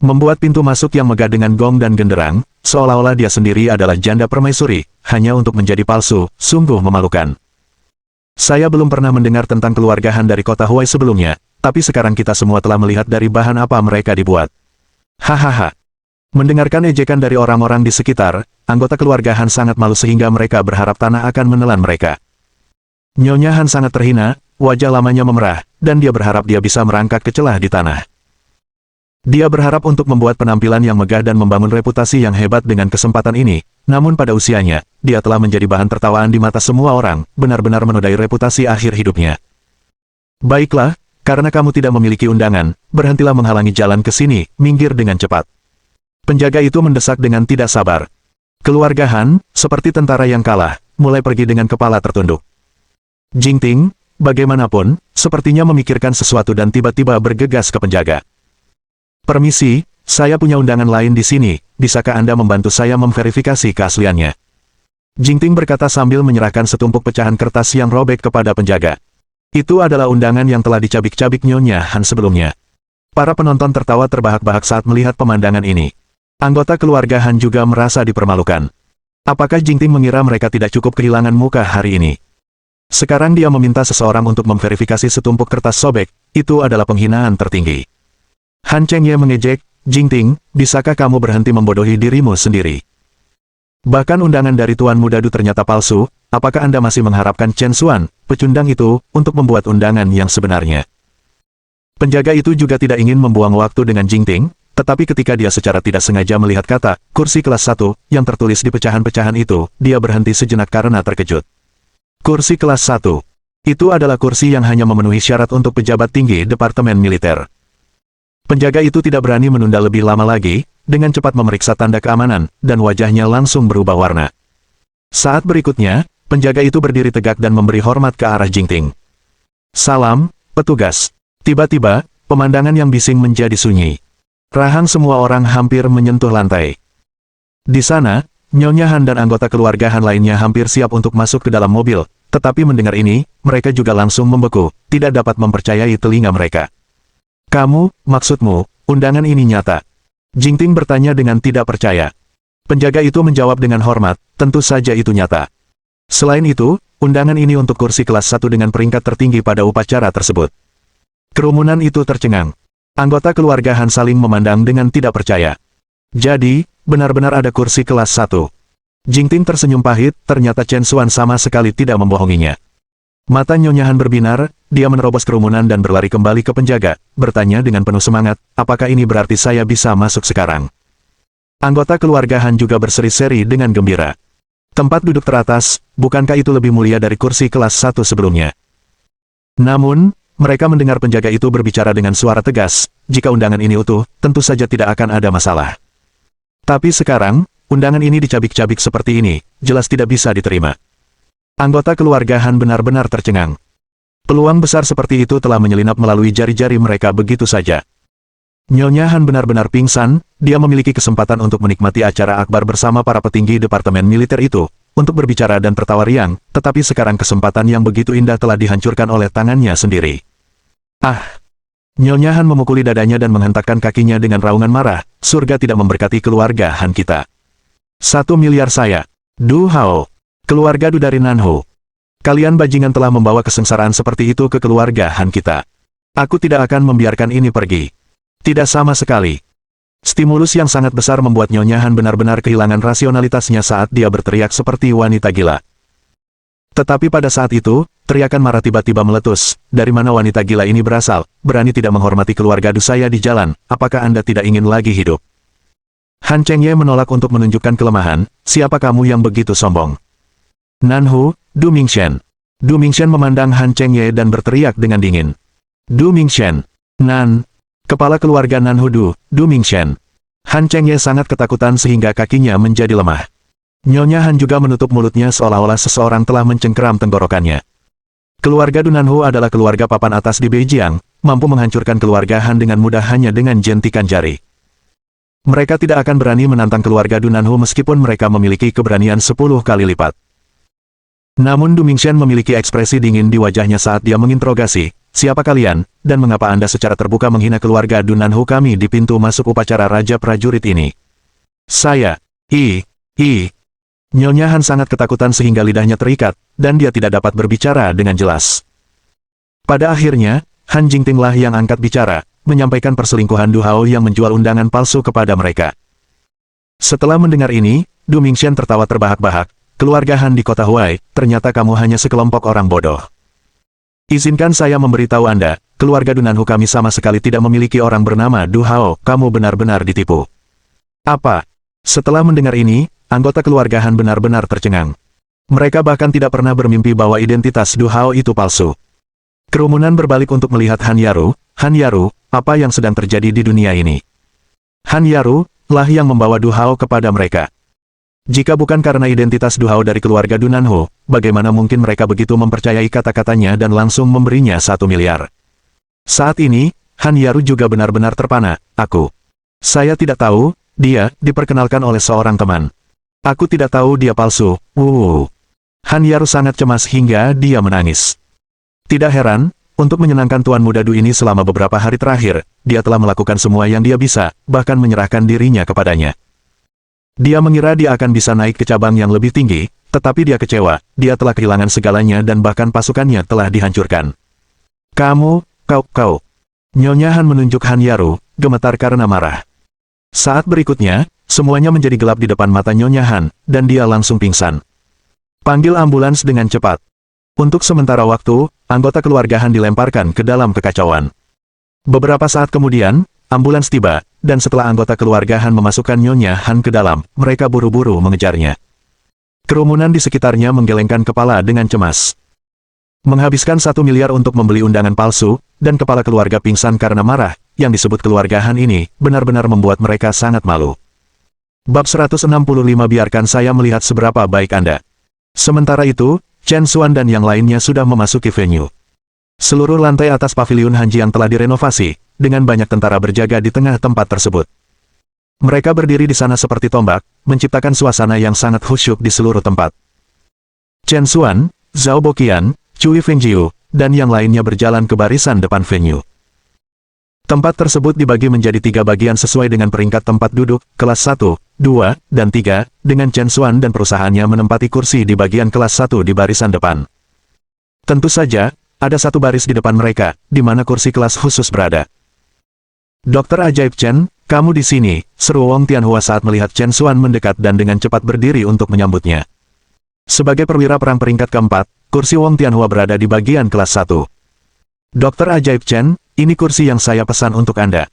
Membuat pintu masuk yang megah dengan gong dan genderang, seolah-olah dia sendiri adalah janda permaisuri, hanya untuk menjadi palsu, sungguh memalukan. Saya belum pernah mendengar tentang keluarga Han dari kota Huai sebelumnya, tapi sekarang kita semua telah melihat dari bahan apa mereka dibuat. Hahaha. Mendengarkan ejekan dari orang-orang di sekitar, anggota keluarga Han sangat malu sehingga mereka berharap tanah akan menelan mereka. Nyonya Han sangat terhina, wajah lamanya memerah, dan dia berharap dia bisa merangkak ke celah di tanah. Dia berharap untuk membuat penampilan yang megah dan membangun reputasi yang hebat dengan kesempatan ini, namun pada usianya, dia telah menjadi bahan tertawaan di mata semua orang, benar-benar menodai reputasi akhir hidupnya. Baiklah, karena kamu tidak memiliki undangan, berhentilah menghalangi jalan ke sini, minggir dengan cepat. Penjaga itu mendesak dengan tidak sabar. Keluarga Han, seperti tentara yang kalah, mulai pergi dengan kepala tertunduk. Jingting, bagaimanapun, sepertinya memikirkan sesuatu dan tiba-tiba bergegas ke penjaga. "Permisi, saya punya undangan lain di sini, bisakah Anda membantu saya memverifikasi keasliannya?" Jingting berkata sambil menyerahkan setumpuk pecahan kertas yang robek kepada penjaga. Itu adalah undangan yang telah dicabik-cabik Nyonya Han sebelumnya. Para penonton tertawa terbahak-bahak saat melihat pemandangan ini. Anggota keluarga Han juga merasa dipermalukan. Apakah Jingting mengira mereka tidak cukup kehilangan muka hari ini? Sekarang dia meminta seseorang untuk memverifikasi setumpuk kertas sobek, itu adalah penghinaan tertinggi. Han Chengye mengejek, "Jingting, bisakah kamu berhenti membodohi dirimu sendiri? Bahkan undangan dari Tuan Muda Du ternyata palsu, apakah Anda masih mengharapkan Chen Xuan, pecundang itu, untuk membuat undangan yang sebenarnya?" Penjaga itu juga tidak ingin membuang waktu dengan Jingting, tetapi ketika dia secara tidak sengaja melihat kata, "kursi kelas 1", yang tertulis di pecahan-pecahan itu, dia berhenti sejenak karena terkejut. Kursi kelas 1. Itu adalah kursi yang hanya memenuhi syarat untuk pejabat tinggi Departemen Militer. Penjaga itu tidak berani menunda lebih lama lagi, dengan cepat memeriksa tanda keamanan, dan wajahnya langsung berubah warna. Saat berikutnya, penjaga itu berdiri tegak dan memberi hormat ke arah Jingting. "Salam, petugas." Tiba-tiba, pemandangan yang bising menjadi sunyi. Rahang semua orang hampir menyentuh lantai. Di sana, Nyonya Han dan anggota keluarga Han lainnya hampir siap untuk masuk ke dalam mobil, tetapi mendengar ini, mereka juga langsung membeku, tidak dapat mempercayai telinga mereka. "Kamu, maksudmu, undangan ini nyata?" Jingting bertanya dengan tidak percaya. Penjaga itu menjawab dengan hormat, "Tentu saja itu nyata. Selain itu, undangan ini untuk kursi kelas 1 dengan peringkat tertinggi pada upacara tersebut." Kerumunan itu tercengang. Anggota keluarga Han saling memandang dengan tidak percaya. Jadi, benar-benar ada kursi kelas 1. Jingting tersenyum pahit, ternyata Chen Xuan sama sekali tidak membohonginya. Mata Nyonya Han berbinar, dia menerobos kerumunan dan berlari kembali ke penjaga, bertanya dengan penuh semangat, apakah ini berarti saya bisa masuk sekarang? Anggota keluarga Han juga berseri-seri dengan gembira. Tempat duduk teratas, bukankah itu lebih mulia dari kursi kelas 1 sebelumnya? Namun, mereka mendengar penjaga itu berbicara dengan suara tegas, jika undangan ini utuh, tentu saja tidak akan ada masalah. Tapi sekarang, undangan ini dicabik-cabik seperti ini, jelas tidak bisa diterima. Anggota keluarga Han benar-benar tercengang. Peluang besar seperti itu telah menyelinap melalui jari-jari mereka begitu saja. Nyonya Han benar-benar pingsan, dia memiliki kesempatan untuk menikmati acara akbar bersama para petinggi departemen militer itu, untuk berbicara dan tertawa riang, tetapi sekarang kesempatan yang begitu indah telah dihancurkan oleh tangannya sendiri. Ah! Nyonya Han memukuli dadanya dan menghentakkan kakinya dengan raungan marah, surga tidak memberkati keluarga Han kita. 1 miliar saya. Du Hao. Keluarga Du dari Nanhu. Kalian bajingan telah membawa kesengsaraan seperti itu ke keluarga Han kita. Aku tidak akan membiarkan ini pergi. Tidak sama sekali. Stimulus yang sangat besar membuat Nyonya Han benar-benar kehilangan rasionalitasnya saat dia berteriak seperti wanita gila. Tetapi pada saat itu, teriakan marah tiba-tiba meletus. Dari mana wanita gila ini berasal? Berani tidak menghormati keluarga Du saya di jalan, apakah Anda tidak ingin lagi hidup? Han Chengye menolak untuk menunjukkan kelemahan, siapa kamu yang begitu sombong? Nanhu, Du Mingshen. Du Mingshen memandang Han Chengye dan berteriak dengan dingin. Du Mingshen. Kepala keluarga Nanhu Du Mingshen. Han Chengye sangat ketakutan sehingga kakinya menjadi lemah. Nyonya Han juga menutup mulutnya seolah-olah seseorang telah mencengkeram tenggorokannya. Keluarga Du Nanhu adalah keluarga papan atas di Beijiang, mampu menghancurkan keluarga Han dengan mudah hanya dengan jentikan jari. Mereka tidak akan berani menantang keluarga Du Nanhu meskipun mereka memiliki keberanian 10 kali lipat. Namun Du Mingshen memiliki ekspresi dingin di wajahnya saat dia menginterogasi, siapa kalian, dan mengapa Anda secara terbuka menghina keluarga Du Nanhu kami di pintu masuk upacara Raja Prajurit ini? Saya, Nyonya Han sangat ketakutan sehingga lidahnya terikat, dan dia tidak dapat berbicara dengan jelas. Pada akhirnya, Han Jingtinglah yang angkat bicara, menyampaikan perselingkuhan Du Hao yang menjual undangan palsu kepada mereka. Setelah mendengar ini, Du Mingshen tertawa terbahak-bahak, keluarga Han di kota Huai, ternyata kamu hanya sekelompok orang bodoh. Izinkan saya memberitahu Anda, keluarga Du Nanhu kami sama sekali tidak memiliki orang bernama Du Hao, kamu benar-benar ditipu. Apa? Setelah mendengar ini, anggota keluarga Han benar-benar tercengang. Mereka bahkan tidak pernah bermimpi bahwa identitas Du Hao itu palsu. Kerumunan berbalik untuk melihat Han Yaru, apa yang sedang terjadi di dunia ini? Han Yaru lah yang membawa Du Hao kepada mereka. Jika bukan karena identitas Du Hao dari keluarga Du Nanhu, bagaimana mungkin mereka begitu mempercayai kata-katanya dan langsung memberinya 1 miliar? Saat ini, Han Yaru juga benar-benar terpana, Saya tidak tahu, dia diperkenalkan oleh seorang teman. Aku tidak tahu dia palsu, Han Yaru sangat cemas hingga dia menangis. Tidak heran, untuk menyenangkan tuan muda Du ini selama beberapa hari terakhir, dia telah melakukan semua yang dia bisa, bahkan menyerahkan dirinya kepadanya. Dia mengira dia akan bisa naik ke cabang yang lebih tinggi, tetapi dia kecewa, dia telah kehilangan segalanya dan bahkan pasukannya telah dihancurkan. Kau. Nyonya Han menunjuk Han Yaru, gemetar karena marah. Saat berikutnya, semuanya menjadi gelap di depan mata Nyonya Han, dan dia langsung pingsan. Panggil ambulans dengan cepat. Untuk sementara waktu, anggota keluarga Han dilemparkan ke dalam kekacauan. Beberapa saat kemudian, ambulans tiba, dan setelah anggota keluarga Han memasukkan Nyonya Han ke dalam, mereka buru-buru mengejarnya. Kerumunan di sekitarnya menggelengkan kepala dengan cemas. Menghabiskan 1 miliar untuk membeli undangan palsu, dan kepala keluarga pingsan karena marah, yang disebut keluarga Han ini, benar-benar membuat mereka sangat malu. Bab 165 biarkan saya melihat seberapa baik Anda. Sementara itu, Chen Xuan dan yang lainnya sudah memasuki venue. Seluruh lantai atas paviliun Hanji yang telah direnovasi, dengan banyak tentara berjaga di tengah tempat tersebut. Mereka berdiri di sana seperti tombak, menciptakan suasana yang sangat khusyuk di seluruh tempat. Chen Xuan, Zhao Boqian, Cui Fengjiu, dan yang lainnya berjalan ke barisan depan venue. Tempat tersebut dibagi menjadi 3 bagian sesuai dengan peringkat tempat duduk, kelas 1, 2, dan 3, dengan Chen Xuan dan perusahaannya menempati kursi di bagian kelas 1 di barisan depan. Tentu saja, ada satu baris di depan mereka, di mana kursi kelas khusus berada. Dokter Ajaib Chen, kamu di sini, seru Wong Tianhua saat melihat Chen Xuan mendekat dan dengan cepat berdiri untuk menyambutnya. Sebagai perwira perang peringkat keempat, kursi Wong Tianhua berada di bagian kelas 1. Dokter Ajaib Chen, ini kursi yang saya pesan untuk Anda.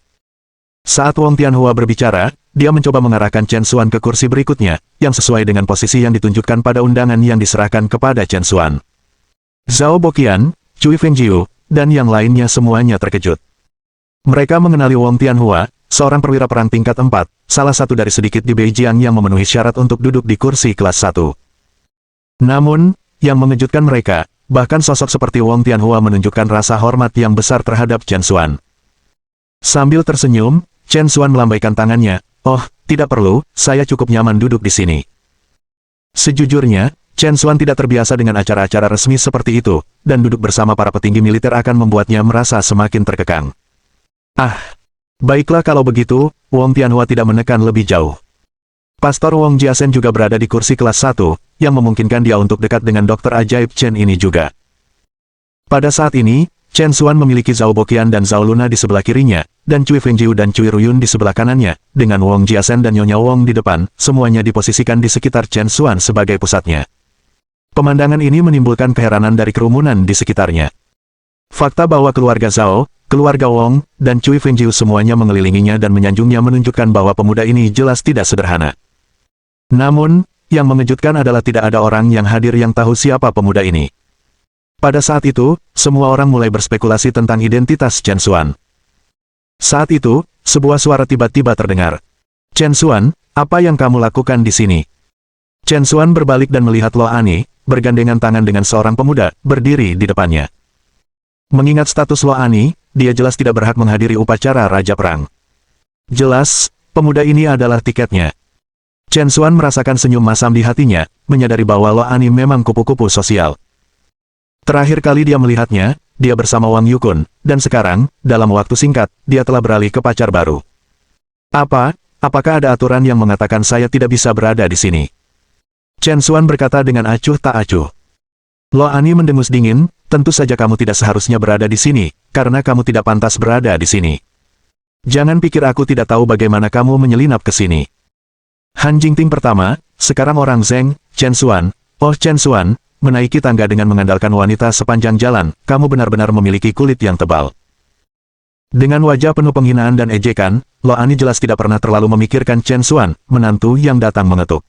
Saat Wong Tianhua berbicara, dia mencoba mengarahkan Chen Xuan ke kursi berikutnya, yang sesuai dengan posisi yang ditunjukkan pada undangan yang diserahkan kepada Chen Xuan. Zhao Boqian, Cui Fengjiu, dan yang lainnya semuanya terkejut. Mereka mengenali Wong Tianhua, seorang perwira perang tingkat 4, salah satu dari sedikit di Beijing yang memenuhi syarat untuk duduk di kursi kelas 1. Namun, yang mengejutkan mereka, bahkan sosok seperti Wong Tianhua menunjukkan rasa hormat yang besar terhadap Chen Xuan. Sambil tersenyum, Chen Xuan melambaikan tangannya, "Oh, tidak perlu, saya cukup nyaman duduk di sini." Sejujurnya, Chen Xuan tidak terbiasa dengan acara-acara resmi seperti itu, dan duduk bersama para petinggi militer akan membuatnya merasa semakin terkekang. Baiklah kalau begitu, Wong Tianhua tidak menekan lebih jauh. Pastor Wong Jiasen juga berada di kursi kelas 1, yang memungkinkan dia untuk dekat dengan Dokter Ajaib Chen ini juga. Pada saat ini, Chen Xuan memiliki Zhao Boqian dan Zhao Luna di sebelah kirinya, dan Cui Fengjiu dan Cui Ruyun di sebelah kanannya, dengan Wong Jiasen dan Nyonya Wong di depan, semuanya diposisikan di sekitar Chen Xuan sebagai pusatnya. Pemandangan ini menimbulkan keheranan dari kerumunan di sekitarnya. Fakta bahwa keluarga Zhao, keluarga Wong, dan Cui Fengjiu semuanya mengelilinginya dan menyanjungnya menunjukkan bahwa pemuda ini jelas tidak sederhana. Namun, yang mengejutkan adalah tidak ada orang yang hadir yang tahu siapa pemuda ini. Pada saat itu, semua orang mulai berspekulasi tentang identitas Chen Xuan. Saat itu, sebuah suara tiba-tiba terdengar. "Chen Xuan, apa yang kamu lakukan di sini?" Chen Xuan berbalik dan melihat Lo Ani, bergandengan tangan dengan seorang pemuda, berdiri di depannya. Mengingat status Lo Ani, dia jelas tidak berhak menghadiri upacara Raja Perang. Jelas, pemuda ini adalah tiketnya. Chen Xuan merasakan senyum masam di hatinya, menyadari bahwa Lo Ani memang kupu-kupu sosial. Terakhir kali dia melihatnya, dia bersama Wang Yukun, dan sekarang, dalam waktu singkat, dia telah beralih ke pacar baru. Apakah ada aturan yang mengatakan saya tidak bisa berada di sini? Chen Xuan berkata dengan acuh tak acuh. Lo Ani mendengus dingin, tentu saja kamu tidak seharusnya berada di sini, karena kamu tidak pantas berada di sini. Jangan pikir aku tidak tahu bagaimana kamu menyelinap ke sini. Han Jingting pertama, sekarang orang Zheng, Chen Xuan, oh Chen Xuan, menaiki tangga dengan mengandalkan wanita sepanjang jalan, kamu benar-benar memiliki kulit yang tebal. Dengan wajah penuh penghinaan dan ejekan, Lo Ani jelas tidak pernah terlalu memikirkan Chen Xuan, menantu yang datang mengetuk.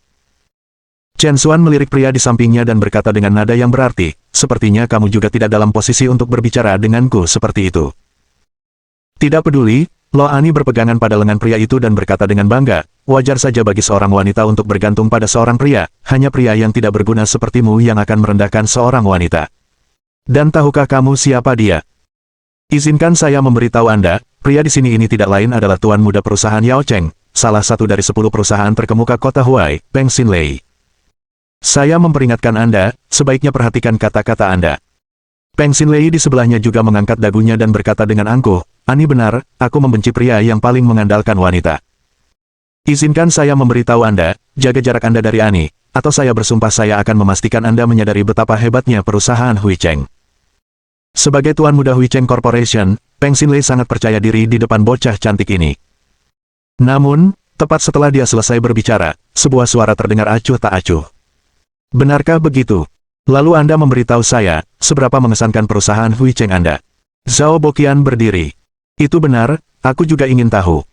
Chen Xuan melirik pria di sampingnya dan berkata dengan nada yang berarti, sepertinya kamu juga tidak dalam posisi untuk berbicara denganku seperti itu. Tidak peduli, Lo Ani berpegangan pada lengan pria itu dan berkata dengan bangga, wajar saja bagi seorang wanita untuk bergantung pada seorang pria, hanya pria yang tidak berguna sepertimu yang akan merendahkan seorang wanita. Dan tahukah kamu siapa dia? Izinkan saya memberitahu Anda, pria di sini ini tidak lain adalah tuan muda perusahaan Yao Cheng, salah satu dari 10 perusahaan terkemuka kota Huai, Peng Xinlei. Saya memperingatkan Anda, sebaiknya perhatikan kata-kata Anda. Peng Xinlei di sebelahnya juga mengangkat dagunya dan berkata dengan angkuh, Ani benar, aku membenci pria yang paling mengandalkan wanita. Izinkan saya memberitahu Anda, jaga jarak Anda dari Ani, atau saya bersumpah saya akan memastikan Anda menyadari betapa hebatnya perusahaan Hui Cheng. Sebagai tuan muda Hui Cheng Corporation, Peng Xinlei sangat percaya diri di depan bocah cantik ini. Namun, tepat setelah dia selesai berbicara, sebuah suara terdengar acuh tak acuh. Benarkah begitu? Lalu Anda memberitahu saya, seberapa mengesankan perusahaan Hui Cheng Anda. Zhao Boqian berdiri. Itu benar, aku juga ingin tahu.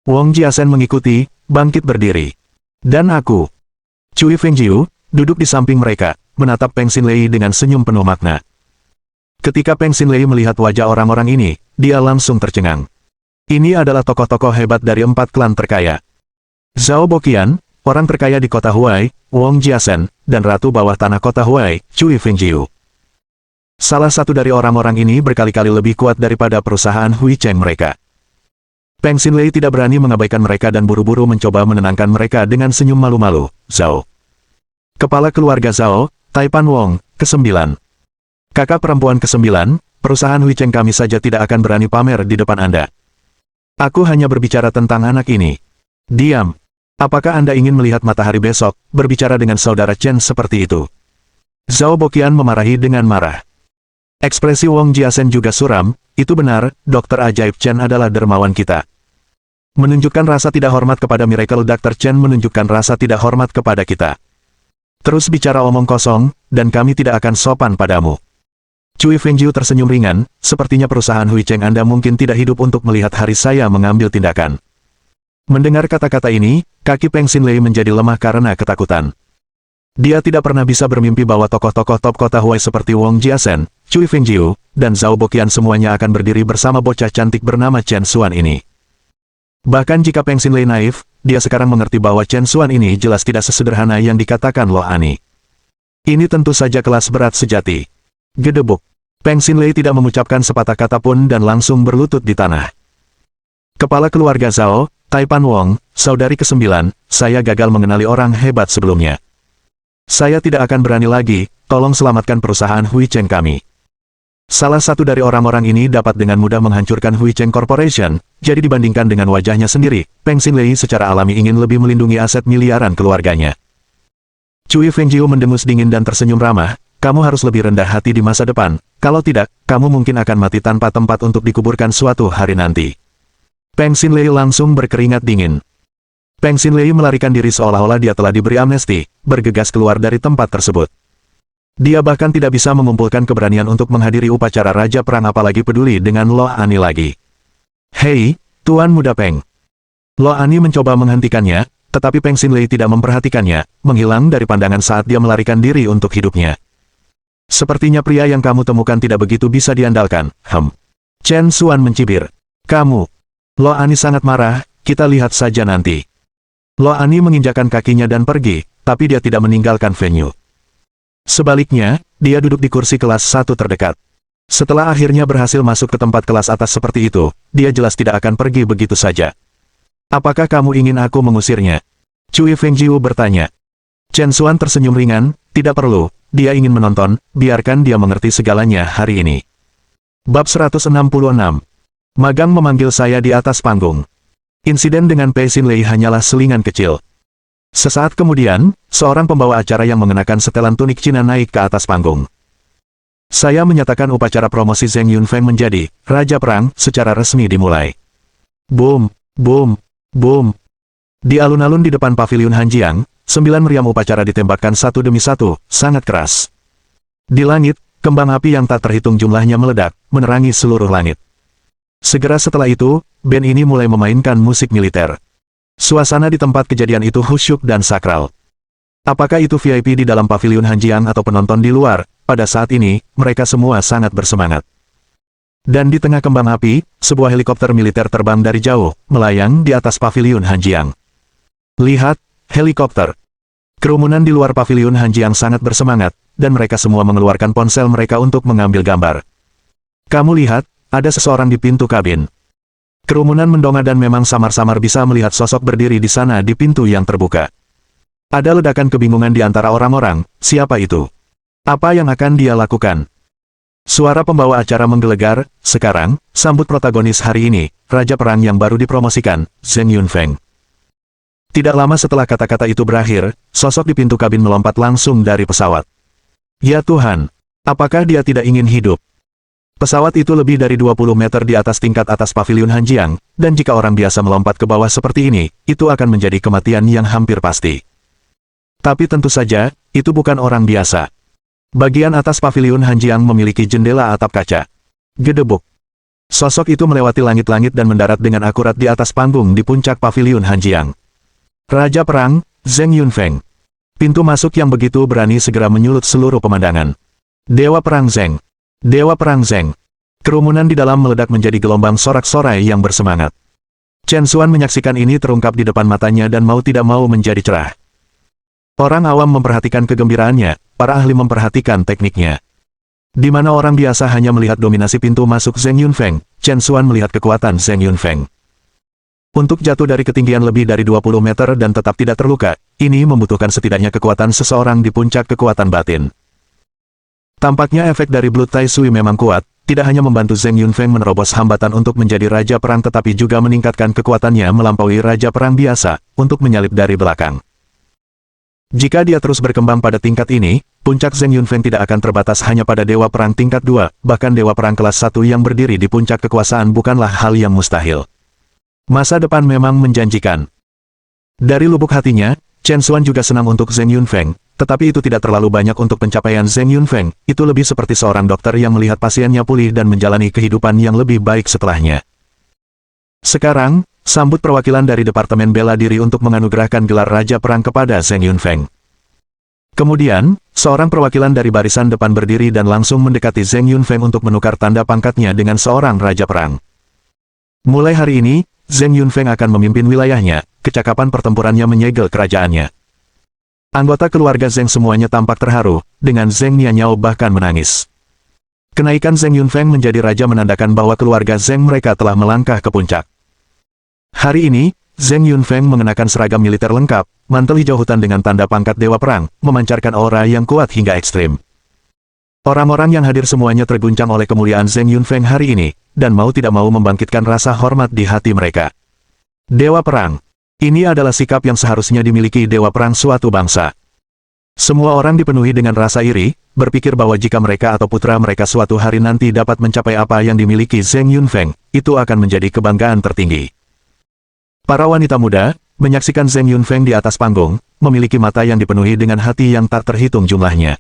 Wong Jiasen mengikuti, bangkit berdiri. Dan aku. Cui Fengjiu, duduk di samping mereka, menatap Peng Xinlei dengan senyum penuh makna. Ketika Peng Xinlei melihat wajah orang-orang ini, dia langsung tercengang. Ini adalah tokoh-tokoh hebat dari 4 klan terkaya. Zhao Boqian, orang terkaya di kota Huai, Wong Jiasen, dan ratu bawah tanah kota Huai, Cui Fengjiu. Salah satu dari orang-orang ini berkali-kali lebih kuat daripada perusahaan Hui Cheng mereka. Peng Xinlei tidak berani mengabaikan mereka dan buru-buru mencoba menenangkan mereka dengan senyum malu-malu. Zhao. Kepala keluarga Zhao, Taipan Wong, ke-9. Kakak perempuan ke-9, perusahaan Hui Cheng kami saja tidak akan berani pamer di depan Anda. Aku hanya berbicara tentang anak ini. Diam. Apakah Anda ingin melihat matahari besok, berbicara dengan saudara Chen seperti itu? Zhao Boqian memarahi dengan marah. Ekspresi Wong Jiasen juga suram, itu benar, Dokter Ajaib Chen adalah dermawan kita. Menunjukkan rasa tidak hormat kepada Miracle Dr. Chen menunjukkan rasa tidak hormat kepada kita. Terus bicara omong kosong, dan kami tidak akan sopan padamu. Cui Fengjiu tersenyum ringan, sepertinya perusahaan Hui Cheng Anda mungkin tidak hidup untuk melihat hari saya mengambil tindakan. Mendengar kata-kata ini, kaki Peng Xinlei menjadi lemah karena ketakutan. Dia tidak pernah bisa bermimpi bahwa tokoh-tokoh top kota Huai seperti Wong Jiasen, Cui Fengjiu, dan Zhao Boqian semuanya akan berdiri bersama bocah cantik bernama Chen Xuan ini. Bahkan jika Peng Xinlei naif, dia sekarang mengerti bahwa Chen Xuan ini jelas tidak sesederhana yang dikatakan Lo Ani. Ini tentu saja kelas berat sejati. Gedebuk. Peng Xinlei tidak mengucapkan sepatah kata pun dan langsung berlutut di tanah. Kepala keluarga Zhao, Taipan Wong, saudari ke-9, saya gagal mengenali orang hebat sebelumnya. Saya tidak akan berani lagi, tolong selamatkan perusahaan Hui Cheng kami. Salah satu dari orang-orang ini dapat dengan mudah menghancurkan Hui Cheng Corporation, jadi dibandingkan dengan wajahnya sendiri, Peng Xinlei secara alami ingin lebih melindungi aset miliaran keluarganya. Cui Fengjiu mendengus dingin dan tersenyum ramah, kamu harus lebih rendah hati di masa depan, kalau tidak, kamu mungkin akan mati tanpa tempat untuk dikuburkan suatu hari nanti. Peng Xinlei langsung berkeringat dingin. Peng Xinlei melarikan diri seolah-olah dia telah diberi amnesti, bergegas keluar dari tempat tersebut. Dia bahkan tidak bisa mengumpulkan keberanian untuk menghadiri upacara Raja Perang apalagi peduli dengan Lo Ani lagi. Hei, Tuan Muda Peng. Lo Ani mencoba menghentikannya, tetapi Peng Xinlei tidak memperhatikannya, menghilang dari pandangan saat dia melarikan diri untuk hidupnya. Sepertinya pria yang kamu temukan tidak begitu bisa diandalkan, Chen Xuan mencibir. Kamu. Lo Ani sangat marah, kita lihat saja nanti. Lo Ani menginjakkan kakinya dan pergi, tapi dia tidak meninggalkan venue. Sebaliknya, dia duduk di kursi kelas 1 terdekat. Setelah akhirnya berhasil masuk ke tempat kelas atas seperti itu, dia jelas tidak akan pergi begitu saja. Apakah kamu ingin aku mengusirnya? Cui Fengjiu bertanya. Chen Xuan tersenyum ringan, tidak perlu, dia ingin menonton, biarkan dia mengerti segalanya hari ini. Bab 166. Magang memanggil saya di atas panggung. Insiden dengan Pei Xinlei hanyalah selingan kecil. Sesaat kemudian, seorang pembawa acara yang mengenakan setelan tunik Cina naik ke atas panggung. Saya menyatakan upacara promosi Zheng Yunfeng menjadi Raja Perang secara resmi dimulai. Boom, boom, boom. Di alun-alun di depan paviliun Hanjiang, 9 meriam upacara ditembakkan satu demi satu, sangat keras. Di langit, kembang api yang tak terhitung jumlahnya meledak, menerangi seluruh langit. Segera setelah itu, band ini mulai memainkan musik militer. Suasana di tempat kejadian itu khusyuk dan sakral. Apakah itu VIP di dalam paviliun Hanjiang atau penonton di luar, pada saat ini, mereka semua sangat bersemangat. Dan di tengah kembang api, sebuah helikopter militer terbang dari jauh, melayang di atas paviliun Hanjiang. Lihat, helikopter. Kerumunan di luar paviliun Hanjiang sangat bersemangat, dan mereka semua mengeluarkan ponsel mereka untuk mengambil gambar. Kamu lihat, ada seseorang di pintu kabin. Kerumunan mendongak dan memang samar-samar bisa melihat sosok berdiri di sana di pintu yang terbuka. Ada ledakan kebingungan di antara orang-orang, siapa itu? Apa yang akan dia lakukan? Suara pembawa acara menggelegar, sekarang, sambut protagonis hari ini, Raja Perang yang baru dipromosikan, Zheng Yunfeng. Tidak lama setelah kata-kata itu berakhir, sosok di pintu kabin melompat langsung dari pesawat. Ya Tuhan, apakah dia tidak ingin hidup? Pesawat itu lebih dari 20 meter di atas tingkat atas paviliun Hanjiang, dan jika orang biasa melompat ke bawah seperti ini, itu akan menjadi kematian yang hampir pasti. Tapi tentu saja, itu bukan orang biasa. Bagian atas paviliun Hanjiang memiliki jendela atap kaca. Gedebuk. Sosok itu melewati langit-langit dan mendarat dengan akurat di atas panggung di puncak paviliun Hanjiang. Raja Perang, Zheng Yunfeng. Pintu masuk yang begitu berani segera menyulut seluruh pemandangan. Dewa Perang Zheng. Dewa Perang Zheng. Kerumunan di dalam meledak menjadi gelombang sorak-sorai yang bersemangat. Chen Xuan menyaksikan ini terungkap di depan matanya dan mau tidak mau menjadi cerah. Orang awam memperhatikan kegembiraannya, para ahli memperhatikan tekniknya. Di mana orang biasa hanya melihat dominasi pintu masuk Zheng Yunfeng, Chen Xuan melihat kekuatan Zheng Yunfeng. Untuk jatuh dari ketinggian lebih dari 20 meter dan tetap tidak terluka, ini membutuhkan setidaknya kekuatan seseorang di puncak kekuatan batin. Tampaknya efek dari Blood Tai Sui memang kuat, tidak hanya membantu Zheng Yunfeng menerobos hambatan untuk menjadi Raja Perang tetapi juga meningkatkan kekuatannya melampaui Raja Perang biasa, untuk menyalip dari belakang. Jika dia terus berkembang pada tingkat ini, puncak Zheng Yunfeng tidak akan terbatas hanya pada Dewa Perang tingkat 2, bahkan Dewa Perang kelas 1 yang berdiri di puncak kekuasaan bukanlah hal yang mustahil. Masa depan memang menjanjikan. Dari lubuk hatinya, Chen Xuan juga senang untuk Zheng Yunfeng, tetapi itu tidak terlalu banyak untuk pencapaian Zheng Yunfeng, itu lebih seperti seorang dokter yang melihat pasiennya pulih dan menjalani kehidupan yang lebih baik setelahnya. Sekarang, sambut perwakilan dari Departemen Bela Diri untuk menganugerahkan gelar Raja Perang kepada Zheng Yunfeng. Kemudian, seorang perwakilan dari barisan depan berdiri dan langsung mendekati Zheng Yunfeng untuk menukar tanda pangkatnya dengan seorang Raja Perang. Mulai hari ini, Zheng Yunfeng akan memimpin wilayahnya, kecakapan pertempurannya menyegel kerajaannya. Anggota keluarga Zheng semuanya tampak terharu, dengan Zheng Nianyao bahkan menangis. Kenaikan Zheng Yunfeng menjadi raja menandakan bahwa keluarga Zheng mereka telah melangkah ke puncak. Hari ini, Zheng Yunfeng mengenakan seragam militer lengkap, mantel hijau hutan dengan tanda pangkat Dewa Perang, memancarkan aura yang kuat hingga ekstrim. Orang-orang yang hadir semuanya terguncang oleh kemuliaan Zheng Yunfeng hari ini, dan mau tidak mau membangkitkan rasa hormat di hati mereka. Dewa Perang. Ini adalah sikap yang seharusnya dimiliki Dewa Perang suatu bangsa. Semua orang dipenuhi dengan rasa iri, berpikir bahwa jika mereka atau putra mereka suatu hari nanti dapat mencapai apa yang dimiliki Zheng Yunfeng, itu akan menjadi kebanggaan tertinggi. Para wanita muda, menyaksikan Zheng Yunfeng di atas panggung, memiliki mata yang dipenuhi dengan hati yang tak terhitung jumlahnya.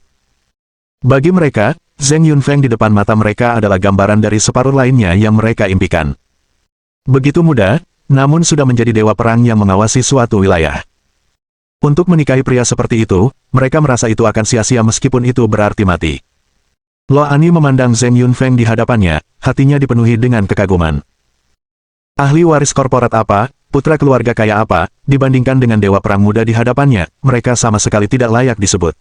Bagi mereka, Zheng Yunfeng di depan mata mereka adalah gambaran dari separuh lainnya yang mereka impikan. Begitu muda, namun sudah menjadi dewa perang yang mengawasi suatu wilayah. Untuk menikahi pria seperti itu, mereka merasa itu akan sia-sia meskipun itu berarti mati. Lo Ani memandang Zheng Yunfeng di hadapannya, hatinya dipenuhi dengan kekaguman. Ahli waris korporat apa, putra keluarga kaya apa, dibandingkan dengan dewa perang muda di hadapannya, mereka sama sekali tidak layak disebut.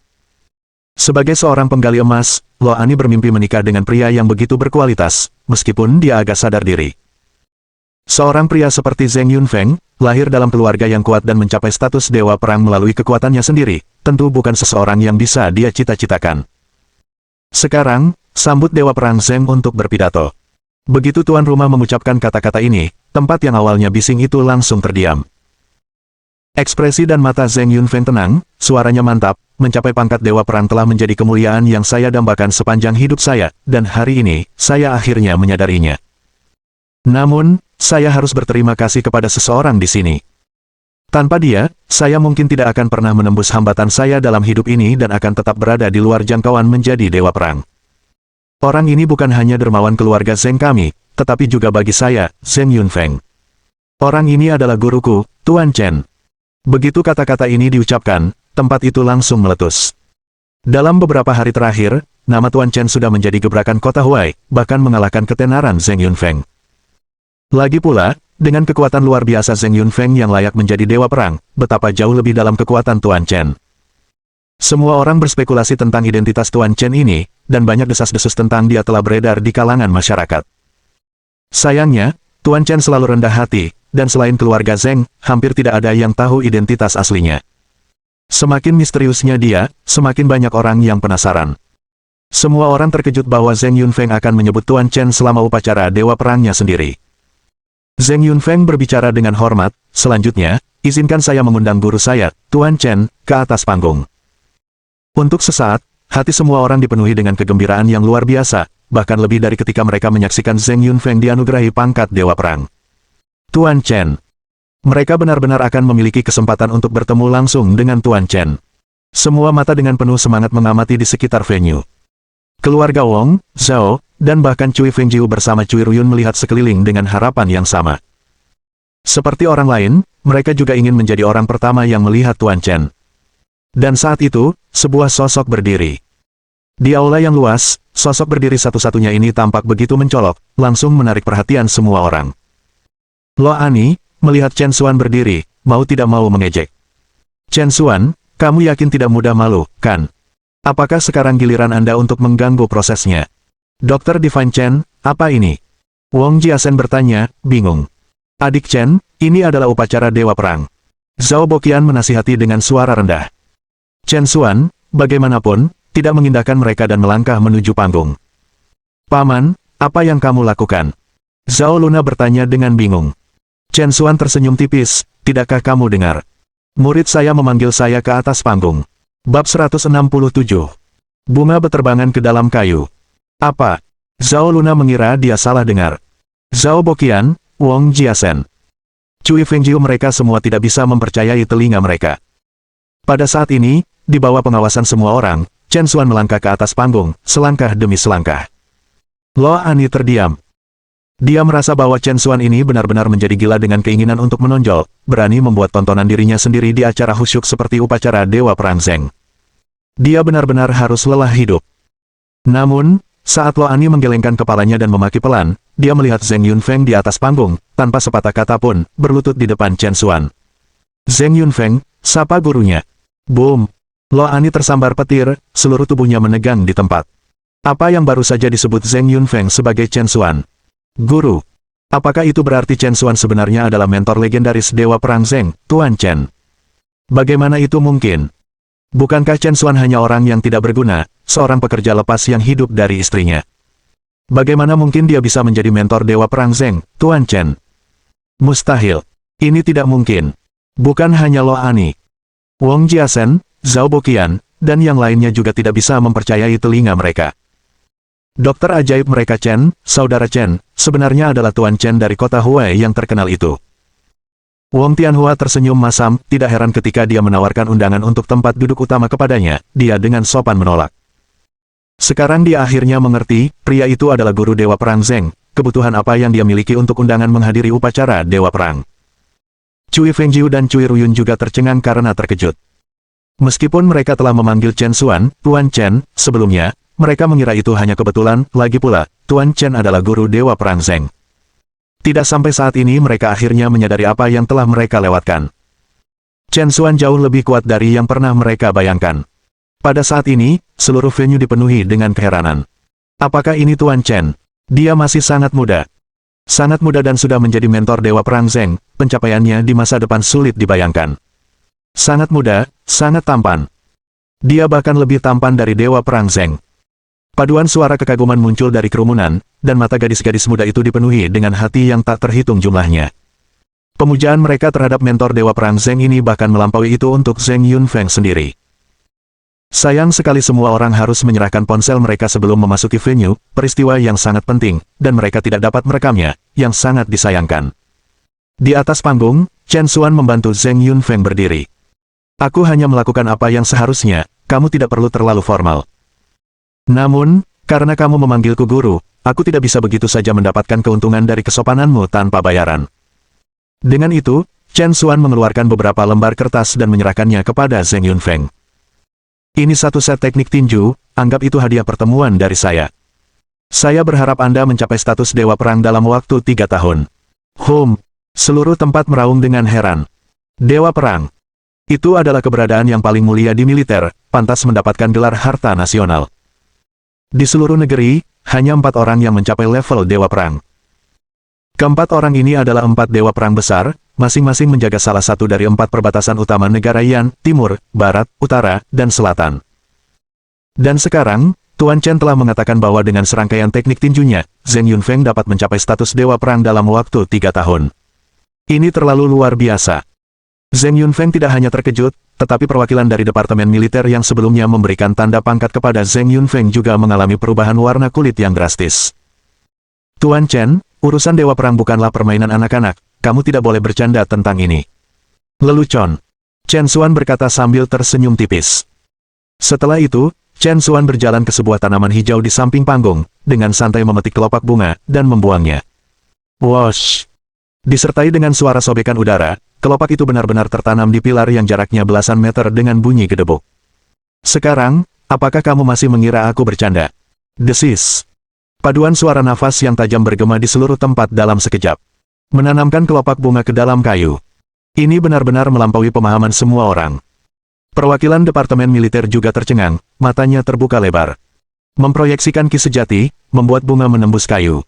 Sebagai seorang penggali emas, Lo Ani bermimpi menikah dengan pria yang begitu berkualitas, meskipun dia agak sadar diri. Seorang pria seperti Zheng Yunfeng, lahir dalam keluarga yang kuat dan mencapai status dewa perang melalui kekuatannya sendiri, tentu bukan seseorang yang bisa dia cita-citakan. Sekarang, sambut dewa perang Zheng untuk berpidato. Begitu tuan rumah mengucapkan kata-kata ini, tempat yang awalnya bising itu langsung terdiam. Ekspresi dan mata Zheng Yunfeng tenang, suaranya mantap, mencapai pangkat dewa perang telah menjadi kemuliaan yang saya dambakan sepanjang hidup saya, dan hari ini, saya akhirnya menyadarinya. Namun, saya harus berterima kasih kepada seseorang di sini. Tanpa dia, saya mungkin tidak akan pernah menembus hambatan saya dalam hidup ini dan akan tetap berada di luar jangkauan menjadi dewa perang. Orang ini bukan hanya dermawan keluarga Zheng kami, tetapi juga bagi saya, Zheng Yunfeng. Orang ini adalah guruku, Tuan Chen. Begitu kata-kata ini diucapkan, tempat itu langsung meletus. Dalam beberapa hari terakhir, nama Tuan Chen sudah menjadi gebrakan kota Huai, bahkan mengalahkan ketenaran Zheng Yunfeng. Lagi pula, dengan kekuatan luar biasa Zheng Yunfeng yang layak menjadi dewa perang, betapa jauh lebih dalam kekuatan Tuan Chen. Semua orang berspekulasi tentang identitas Tuan Chen ini, dan banyak desas-desus tentang dia telah beredar di kalangan masyarakat. Sayangnya, Tuan Chen selalu rendah hati, dan selain keluarga Zheng, hampir tidak ada yang tahu identitas aslinya. Semakin misteriusnya dia, semakin banyak orang yang penasaran. Semua orang terkejut bahwa Zheng Yunfeng akan menyebut Tuan Chen selama upacara dewa perangnya sendiri. Zheng Yunfeng berbicara dengan hormat, selanjutnya, izinkan saya mengundang guru saya, Tuan Chen, ke atas panggung. Untuk sesaat, hati semua orang dipenuhi dengan kegembiraan yang luar biasa, bahkan lebih dari ketika mereka menyaksikan Zheng Yunfeng dianugerahi pangkat dewa perang. Tuan Chen. Mereka benar-benar akan memiliki kesempatan untuk bertemu langsung dengan Tuan Chen. Semua mata dengan penuh semangat mengamati di sekitar venue. Keluarga Wong, Zhao, dan bahkan Cui Fengjiu bersama Cui Ruyun melihat sekeliling dengan harapan yang sama. Seperti orang lain, mereka juga ingin menjadi orang pertama yang melihat Tuan Chen. Dan saat itu, sebuah sosok berdiri. Di aula yang luas, sosok berdiri satu-satunya ini tampak begitu mencolok, langsung menarik perhatian semua orang. Lo Ani, melihat Chen Xuan berdiri, mau tidak mau mengejek. Chen Xuan, kamu yakin tidak mudah malu, kan? Apakah sekarang giliran Anda untuk mengganggu prosesnya? Dr. Divine Chen, apa ini? Wong Jiasen bertanya, bingung. Adik Chen, ini adalah upacara dewa perang. Zhao Boqian menasihati dengan suara rendah. Chen Xuan, bagaimanapun, tidak mengindahkan mereka dan melangkah menuju panggung. Paman, apa yang kamu lakukan? Zhao Luna bertanya dengan bingung. Chen Xuan tersenyum tipis, tidakkah kamu dengar? Murid saya memanggil saya ke atas panggung. Bab 167. Bunga beterbangan ke dalam kayu. Apa? Zhao Luna mengira dia salah dengar. Zhao Boqian, Wong Jiasen. Cui Fengjiu mereka semua tidak bisa mempercayai telinga mereka. Pada saat ini, di bawah pengawasan semua orang, Chen Xuan melangkah ke atas panggung, selangkah demi selangkah. Lo Ani terdiam. Dia merasa bahwa Chen Xuan ini benar-benar menjadi gila dengan keinginan untuk menonjol, berani membuat tontonan dirinya sendiri di acara khusyuk seperti upacara Dewa Perang Zeng. Dia benar-benar harus lelah hidup. Namun, saat Lo Ani menggelengkan kepalanya dan memaki pelan, dia melihat Zheng Yunfeng di atas panggung, tanpa sepatah kata pun, berlutut di depan Chen Xuan. Zheng Yunfeng, sapa gurunya. Boom! Lo Ani tersambar petir, seluruh tubuhnya menegang di tempat. Apa yang baru saja disebut Zheng Yunfeng sebagai Chen Xuan? Guru. Apakah itu berarti Chen Xuan sebenarnya adalah mentor legendaris Dewa Perang Zeng, Tuan Chen? Bagaimana itu mungkin? Bukankah Chen Xuan hanya orang yang tidak berguna, seorang pekerja lepas yang hidup dari istrinya? Bagaimana mungkin dia bisa menjadi mentor Dewa Perang Zeng, Tuan Chen? Mustahil. Ini tidak mungkin. Bukan hanya Lo Ani. Wong Jiasen, Zhao Boqian, dan yang lainnya juga tidak bisa mempercayai telinga mereka. Dokter ajaib mereka Chen, saudara Chen, sebenarnya adalah Tuan Chen dari kota Huai yang terkenal itu. Wong Tianhua tersenyum masam, tidak heran ketika dia menawarkan undangan untuk tempat duduk utama kepadanya, dia dengan sopan menolak. Sekarang dia akhirnya mengerti, pria itu adalah guru Dewa Perang Zeng, kebutuhan apa yang dia miliki untuk undangan menghadiri upacara Dewa Perang. Cui Fengjiu dan Cui Ruyun juga tercengang karena terkejut. Meskipun mereka telah memanggil Chen Xuan, Tuan Chen, sebelumnya, mereka mengira itu hanya kebetulan, lagi pula, Tuan Chen adalah guru Dewa Perang Zeng. Tidak sampai saat ini mereka akhirnya menyadari apa yang telah mereka lewatkan. Chen Xuan jauh lebih kuat dari yang pernah mereka bayangkan. Pada saat ini, seluruh venue dipenuhi dengan keheranan. Apakah ini Tuan Chen? Dia masih sangat muda. Sangat muda dan sudah menjadi mentor Dewa Perang Zeng, pencapaiannya di masa depan sulit dibayangkan. Sangat muda, sangat tampan. Dia bahkan lebih tampan dari Dewa Perang Zeng. Paduan suara kekaguman muncul dari kerumunan, dan mata gadis-gadis muda itu dipenuhi dengan hati yang tak terhitung jumlahnya. Pemujaan mereka terhadap mentor Dewa Perang Zeng ini bahkan melampaui itu untuk Zheng Yunfeng sendiri. Sayang sekali semua orang harus menyerahkan ponsel mereka sebelum memasuki venue, peristiwa yang sangat penting, dan mereka tidak dapat merekamnya, yang sangat disayangkan. Di atas panggung, Chen Xuan membantu Zheng Yunfeng berdiri. Aku hanya melakukan apa yang seharusnya, kamu tidak perlu terlalu formal. Namun, karena kamu memanggilku guru, aku tidak bisa begitu saja mendapatkan keuntungan dari kesopananmu tanpa bayaran. Dengan itu, Chen Xuan mengeluarkan beberapa lembar kertas dan menyerahkannya kepada Zheng Yunfeng. Ini satu set teknik tinju, anggap itu hadiah pertemuan dari saya. Saya berharap Anda mencapai status Dewa Perang dalam waktu 3 tahun. Seluruh tempat meraung dengan heran. Dewa Perang. Itu adalah keberadaan yang paling mulia di militer, pantas mendapatkan gelar harta nasional. Di seluruh negeri, hanya 4 orang yang mencapai level Dewa Perang. Keempat orang ini adalah 4 Dewa Perang besar, masing-masing menjaga salah satu dari 4 perbatasan utama negara Yan, Timur, Barat, Utara, dan Selatan. Dan sekarang, Tuan Chen telah mengatakan bahwa dengan serangkaian teknik tinjunya, Zheng Yunfeng dapat mencapai status Dewa Perang dalam waktu 3 tahun. Ini terlalu luar biasa. Zheng Yunfeng tidak hanya terkejut, tetapi perwakilan dari Departemen Militer yang sebelumnya memberikan tanda pangkat kepada Zheng Yunfeng juga mengalami perubahan warna kulit yang drastis. Tuan Chen, urusan Dewa Perang bukanlah permainan anak-anak, kamu tidak boleh bercanda tentang ini. Lelucon. Chen Xuan berkata sambil tersenyum tipis. Setelah itu, Chen Xuan berjalan ke sebuah tanaman hijau di samping panggung, dengan santai memetik kelopak bunga, dan membuangnya. Wosh! Disertai dengan suara sobekan udara, kelopak itu benar-benar tertanam di pilar yang jaraknya belasan meter dengan bunyi gedebuk. Sekarang, apakah kamu masih mengira aku bercanda? Desis. Paduan suara nafas yang tajam bergema di seluruh tempat dalam sekejap. Menanamkan kelopak bunga ke dalam kayu. Ini benar-benar melampaui pemahaman semua orang. Perwakilan Departemen Militer juga tercengang, matanya terbuka lebar. Memproyeksikan ki sejati, membuat bunga menembus kayu.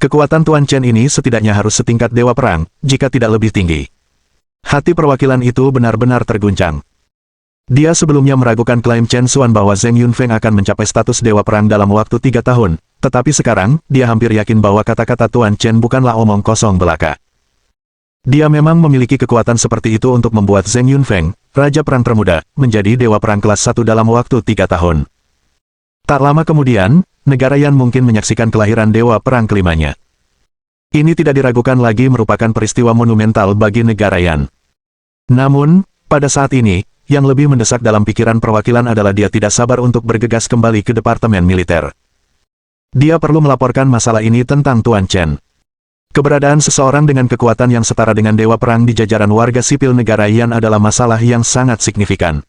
Kekuatan Tuan Chen ini setidaknya harus setingkat Dewa Perang, jika tidak lebih tinggi. Hati perwakilan itu benar-benar terguncang. Dia sebelumnya meragukan klaim Chen Xuan bahwa Zheng Yunfeng akan mencapai status Dewa Perang dalam waktu 3 tahun, tetapi sekarang, dia hampir yakin bahwa kata-kata Tuan Chen bukanlah omong kosong belaka. Dia memang memiliki kekuatan seperti itu untuk membuat Zheng Yunfeng, Raja Perang Termuda, menjadi Dewa Perang kelas 1 dalam waktu 3 tahun. Tak lama kemudian, negara Yan mungkin menyaksikan kelahiran Dewa Perang kelimanya. Ini tidak diragukan lagi merupakan peristiwa monumental bagi negara Yan. Namun, pada saat ini, yang lebih mendesak dalam pikiran perwakilan adalah dia tidak sabar untuk bergegas kembali ke Departemen Militer. Dia perlu melaporkan masalah ini tentang Tuan Chen. Keberadaan seseorang dengan kekuatan yang setara dengan Dewa Perang di jajaran warga sipil negara Yan adalah masalah yang sangat signifikan.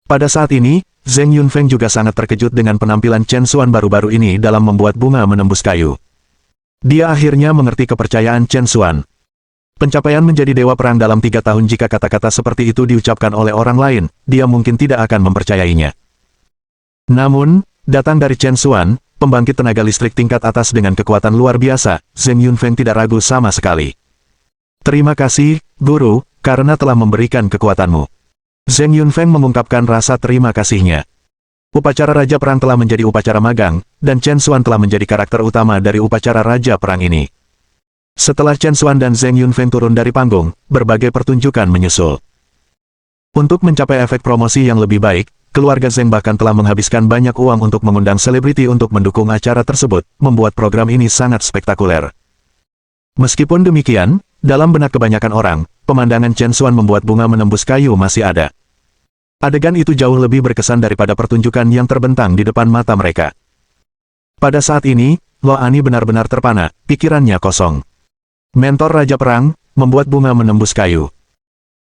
Pada saat ini, Zheng Yunfeng juga sangat terkejut dengan penampilan Chen Xuan baru-baru ini dalam membuat bunga menembus kayu. Dia akhirnya mengerti kepercayaan Chen Xuan. Pencapaian menjadi Dewa Perang dalam 3 tahun jika kata-kata seperti itu diucapkan oleh orang lain, dia mungkin tidak akan mempercayainya. Namun, datang dari Chen Xuan, pembangkit tenaga listrik tingkat atas dengan kekuatan luar biasa, Zheng Yunfeng tidak ragu sama sekali. Terima kasih, Guru, karena telah memberikan kekuatanmu. Zheng Yunfeng mengungkapkan rasa terima kasihnya. Upacara Raja Perang telah menjadi upacara magang, dan Chen Xuan telah menjadi karakter utama dari upacara Raja Perang ini. Setelah Chen Xuan dan Zheng Yunfeng turun dari panggung, berbagai pertunjukan menyusul. Untuk mencapai efek promosi yang lebih baik, keluarga Zheng bahkan telah menghabiskan banyak uang untuk mengundang selebriti untuk mendukung acara tersebut, membuat program ini sangat spektakuler. Meskipun demikian, dalam benak kebanyakan orang, pemandangan Chen Xuan membuat bunga menembus kayu masih ada. Adegan itu jauh lebih berkesan daripada pertunjukan yang terbentang di depan mata mereka. Pada saat ini, Lo Ani benar-benar terpana, pikirannya kosong. Mentor Raja Perang, membuat bunga menembus kayu.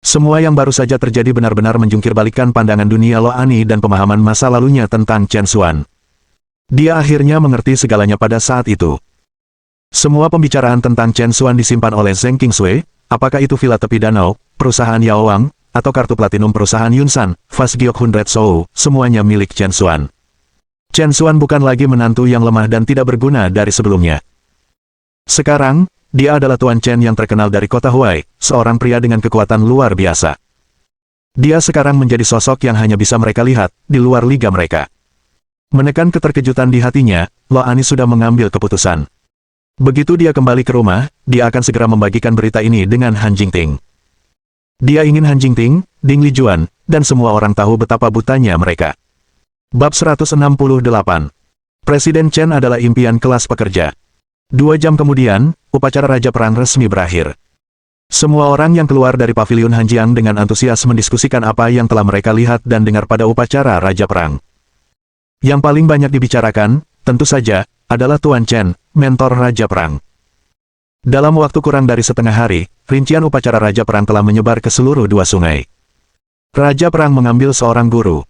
Semua yang baru saja terjadi benar-benar menjungkirbalikkan pandangan dunia Lo Ani dan pemahaman masa lalunya tentang Chen Xuan. Dia akhirnya mengerti segalanya pada saat itu. Semua pembicaraan tentang Chen Xuan disimpan oleh Zheng Qingsui, apakah itu villa tepi danau, perusahaan Yao Wang, atau kartu platinum perusahaan Yunsan, Fast Giok 100 Shou, semuanya milik Chen Xuan. Chen Xuan bukan lagi menantu yang lemah dan tidak berguna dari sebelumnya. Sekarang, dia adalah Tuan Chen yang terkenal dari kota Huai, seorang pria dengan kekuatan luar biasa. Dia sekarang menjadi sosok yang hanya bisa mereka lihat, di luar liga mereka. Menekan keterkejutan di hatinya, Lo Ani sudah mengambil keputusan. Begitu dia kembali ke rumah, dia akan segera membagikan berita ini dengan Han Jingting. Dia ingin Han Jingting, Ding Lijuan, dan semua orang tahu betapa butanya mereka. Bab 168. Presiden Chen adalah impian kelas pekerja. 2 jam kemudian, upacara Raja Perang resmi berakhir. Semua orang yang keluar dari pavilion Hanjiang dengan antusias mendiskusikan apa yang telah mereka lihat dan dengar pada upacara Raja Perang. Yang paling banyak dibicarakan, tentu saja, adalah Tuan Chen, mentor Raja Perang. Dalam waktu kurang dari setengah hari, rincian upacara Raja Perang telah menyebar ke seluruh 2 sungai. Raja Perang mengambil seorang guru.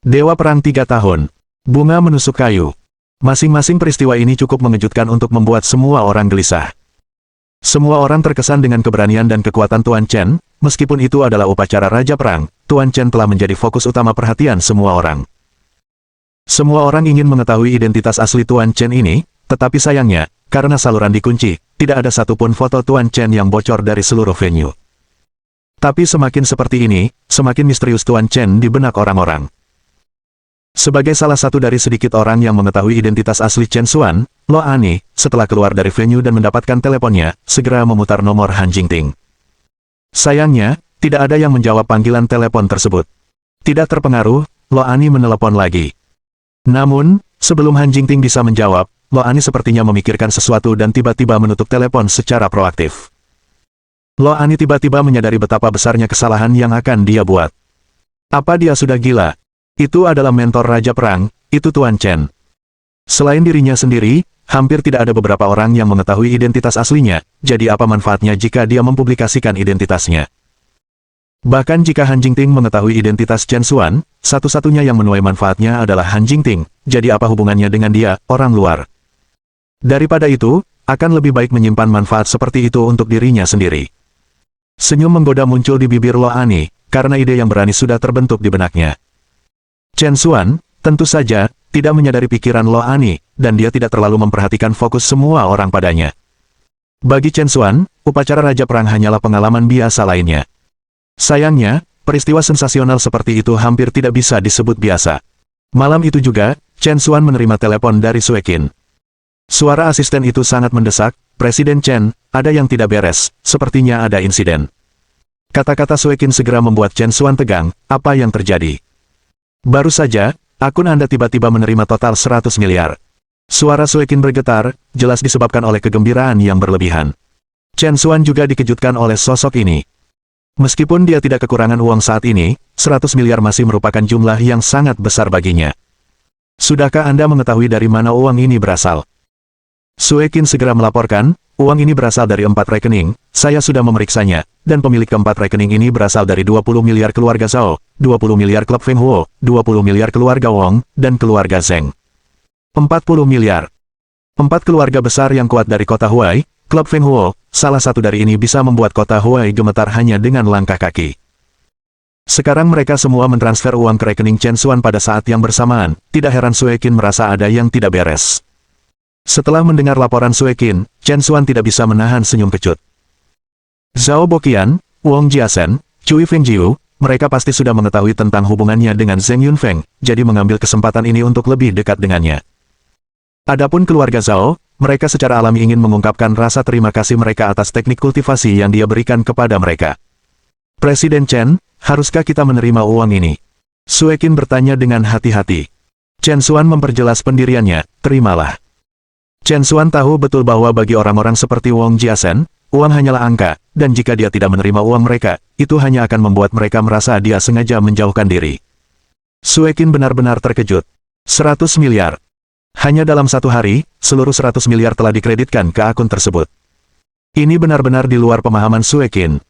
Dewa Perang 3 tahun. Bunga menusuk kayu. Masing-masing peristiwa ini cukup mengejutkan untuk membuat semua orang gelisah. Semua orang terkesan dengan keberanian dan kekuatan Tuan Chen, meskipun itu adalah upacara Raja Perang, Tuan Chen telah menjadi fokus utama perhatian semua orang. Semua orang ingin mengetahui identitas asli Tuan Chen ini, tetapi sayangnya, karena saluran dikunci, tidak ada satupun foto Tuan Chen yang bocor dari seluruh venue. Tapi semakin seperti ini, semakin misterius Tuan Chen di benak orang-orang. Sebagai salah satu dari sedikit orang yang mengetahui identitas asli Chen Xuan, Lo Ani, setelah keluar dari venue dan mendapatkan teleponnya, segera memutar nomor Han Jingting. Sayangnya, tidak ada yang menjawab panggilan telepon tersebut. Tidak terpengaruh, Lo Ani menelepon lagi. Namun, sebelum Han Jingting bisa menjawab, Lo Ani sepertinya memikirkan sesuatu dan tiba-tiba menutup telepon secara proaktif. Lo Ani tiba-tiba menyadari betapa besarnya kesalahan yang akan dia buat. Apa dia sudah gila? Itu adalah mentor Raja Perang, itu Tuan Chen. Selain dirinya sendiri, hampir tidak ada beberapa orang yang mengetahui identitas aslinya, jadi apa manfaatnya jika dia mempublikasikan identitasnya? Bahkan jika Han Jingting mengetahui identitas Chen Xuan, satu-satunya yang menuai manfaatnya adalah Han Jingting, jadi apa hubungannya dengan dia, orang luar? Daripada itu, akan lebih baik menyimpan manfaat seperti itu untuk dirinya sendiri. Senyum menggoda muncul di bibir Lo Ani, karena ide yang berani sudah terbentuk di benaknya. Chen Xuan, tentu saja, tidak menyadari pikiran Lo Ani, dan dia tidak terlalu memperhatikan fokus semua orang padanya. Bagi Chen Xuan, upacara Raja Perang hanyalah pengalaman biasa lainnya. Sayangnya, peristiwa sensasional seperti itu hampir tidak bisa disebut biasa. Malam itu juga, Chen Xuan menerima telepon dari Sue Qin. Suara asisten itu sangat mendesak, "Presiden Chen, ada yang tidak beres, sepertinya ada insiden." Kata-kata Sue Qin segera membuat Chen Xuan tegang, apa yang terjadi? Baru saja, akun Anda tiba-tiba menerima total 100 miliar. Suara Suekin bergetar, jelas disebabkan oleh kegembiraan yang berlebihan. Chen Xuan juga dikejutkan oleh sosok ini. Meskipun dia tidak kekurangan uang saat ini, 100 miliar masih merupakan jumlah yang sangat besar baginya. Sudahkah Anda mengetahui dari mana uang ini berasal? Suekin segera melaporkan, uang ini berasal dari 4 rekening, saya sudah memeriksanya, dan pemilik keempat rekening ini berasal dari 20 miliar keluarga Zhao, 20 miliar klub Feng Huo, 20 miliar keluarga Wong, dan keluarga Zheng. 40 miliar. 4 keluarga besar yang kuat dari kota Huai, klub Feng Huo, salah satu dari ini bisa membuat kota Huai gemetar hanya dengan langkah kaki. Sekarang mereka semua mentransfer uang ke rekening Chen Xuan pada saat yang bersamaan, tidak heran Suekin merasa ada yang tidak beres. Setelah mendengar laporan Suekin, Chen Xuan tidak bisa menahan senyum kecut. Zhao Boqian, Wong Jiasen, Cui Fengjiu, mereka pasti sudah mengetahui tentang hubungannya dengan Zheng Yunfeng, jadi mengambil kesempatan ini untuk lebih dekat dengannya. Adapun keluarga Zhao, mereka secara alami ingin mengungkapkan rasa terima kasih mereka atas teknik kultivasi yang dia berikan kepada mereka. Presiden Chen, haruskah kita menerima uang ini? Suekin bertanya dengan hati-hati. Chen Xuan memperjelas pendiriannya, terimalah. Chen Xuan tahu betul bahwa bagi orang-orang seperti Wong Jiasen, uang hanyalah angka, dan jika dia tidak menerima uang mereka, itu hanya akan membuat mereka merasa dia sengaja menjauhkan diri. Suekin benar-benar terkejut. 100 miliar. Hanya dalam satu hari, seluruh 100 miliar telah dikreditkan ke akun tersebut. Ini benar-benar di luar pemahaman Suekin.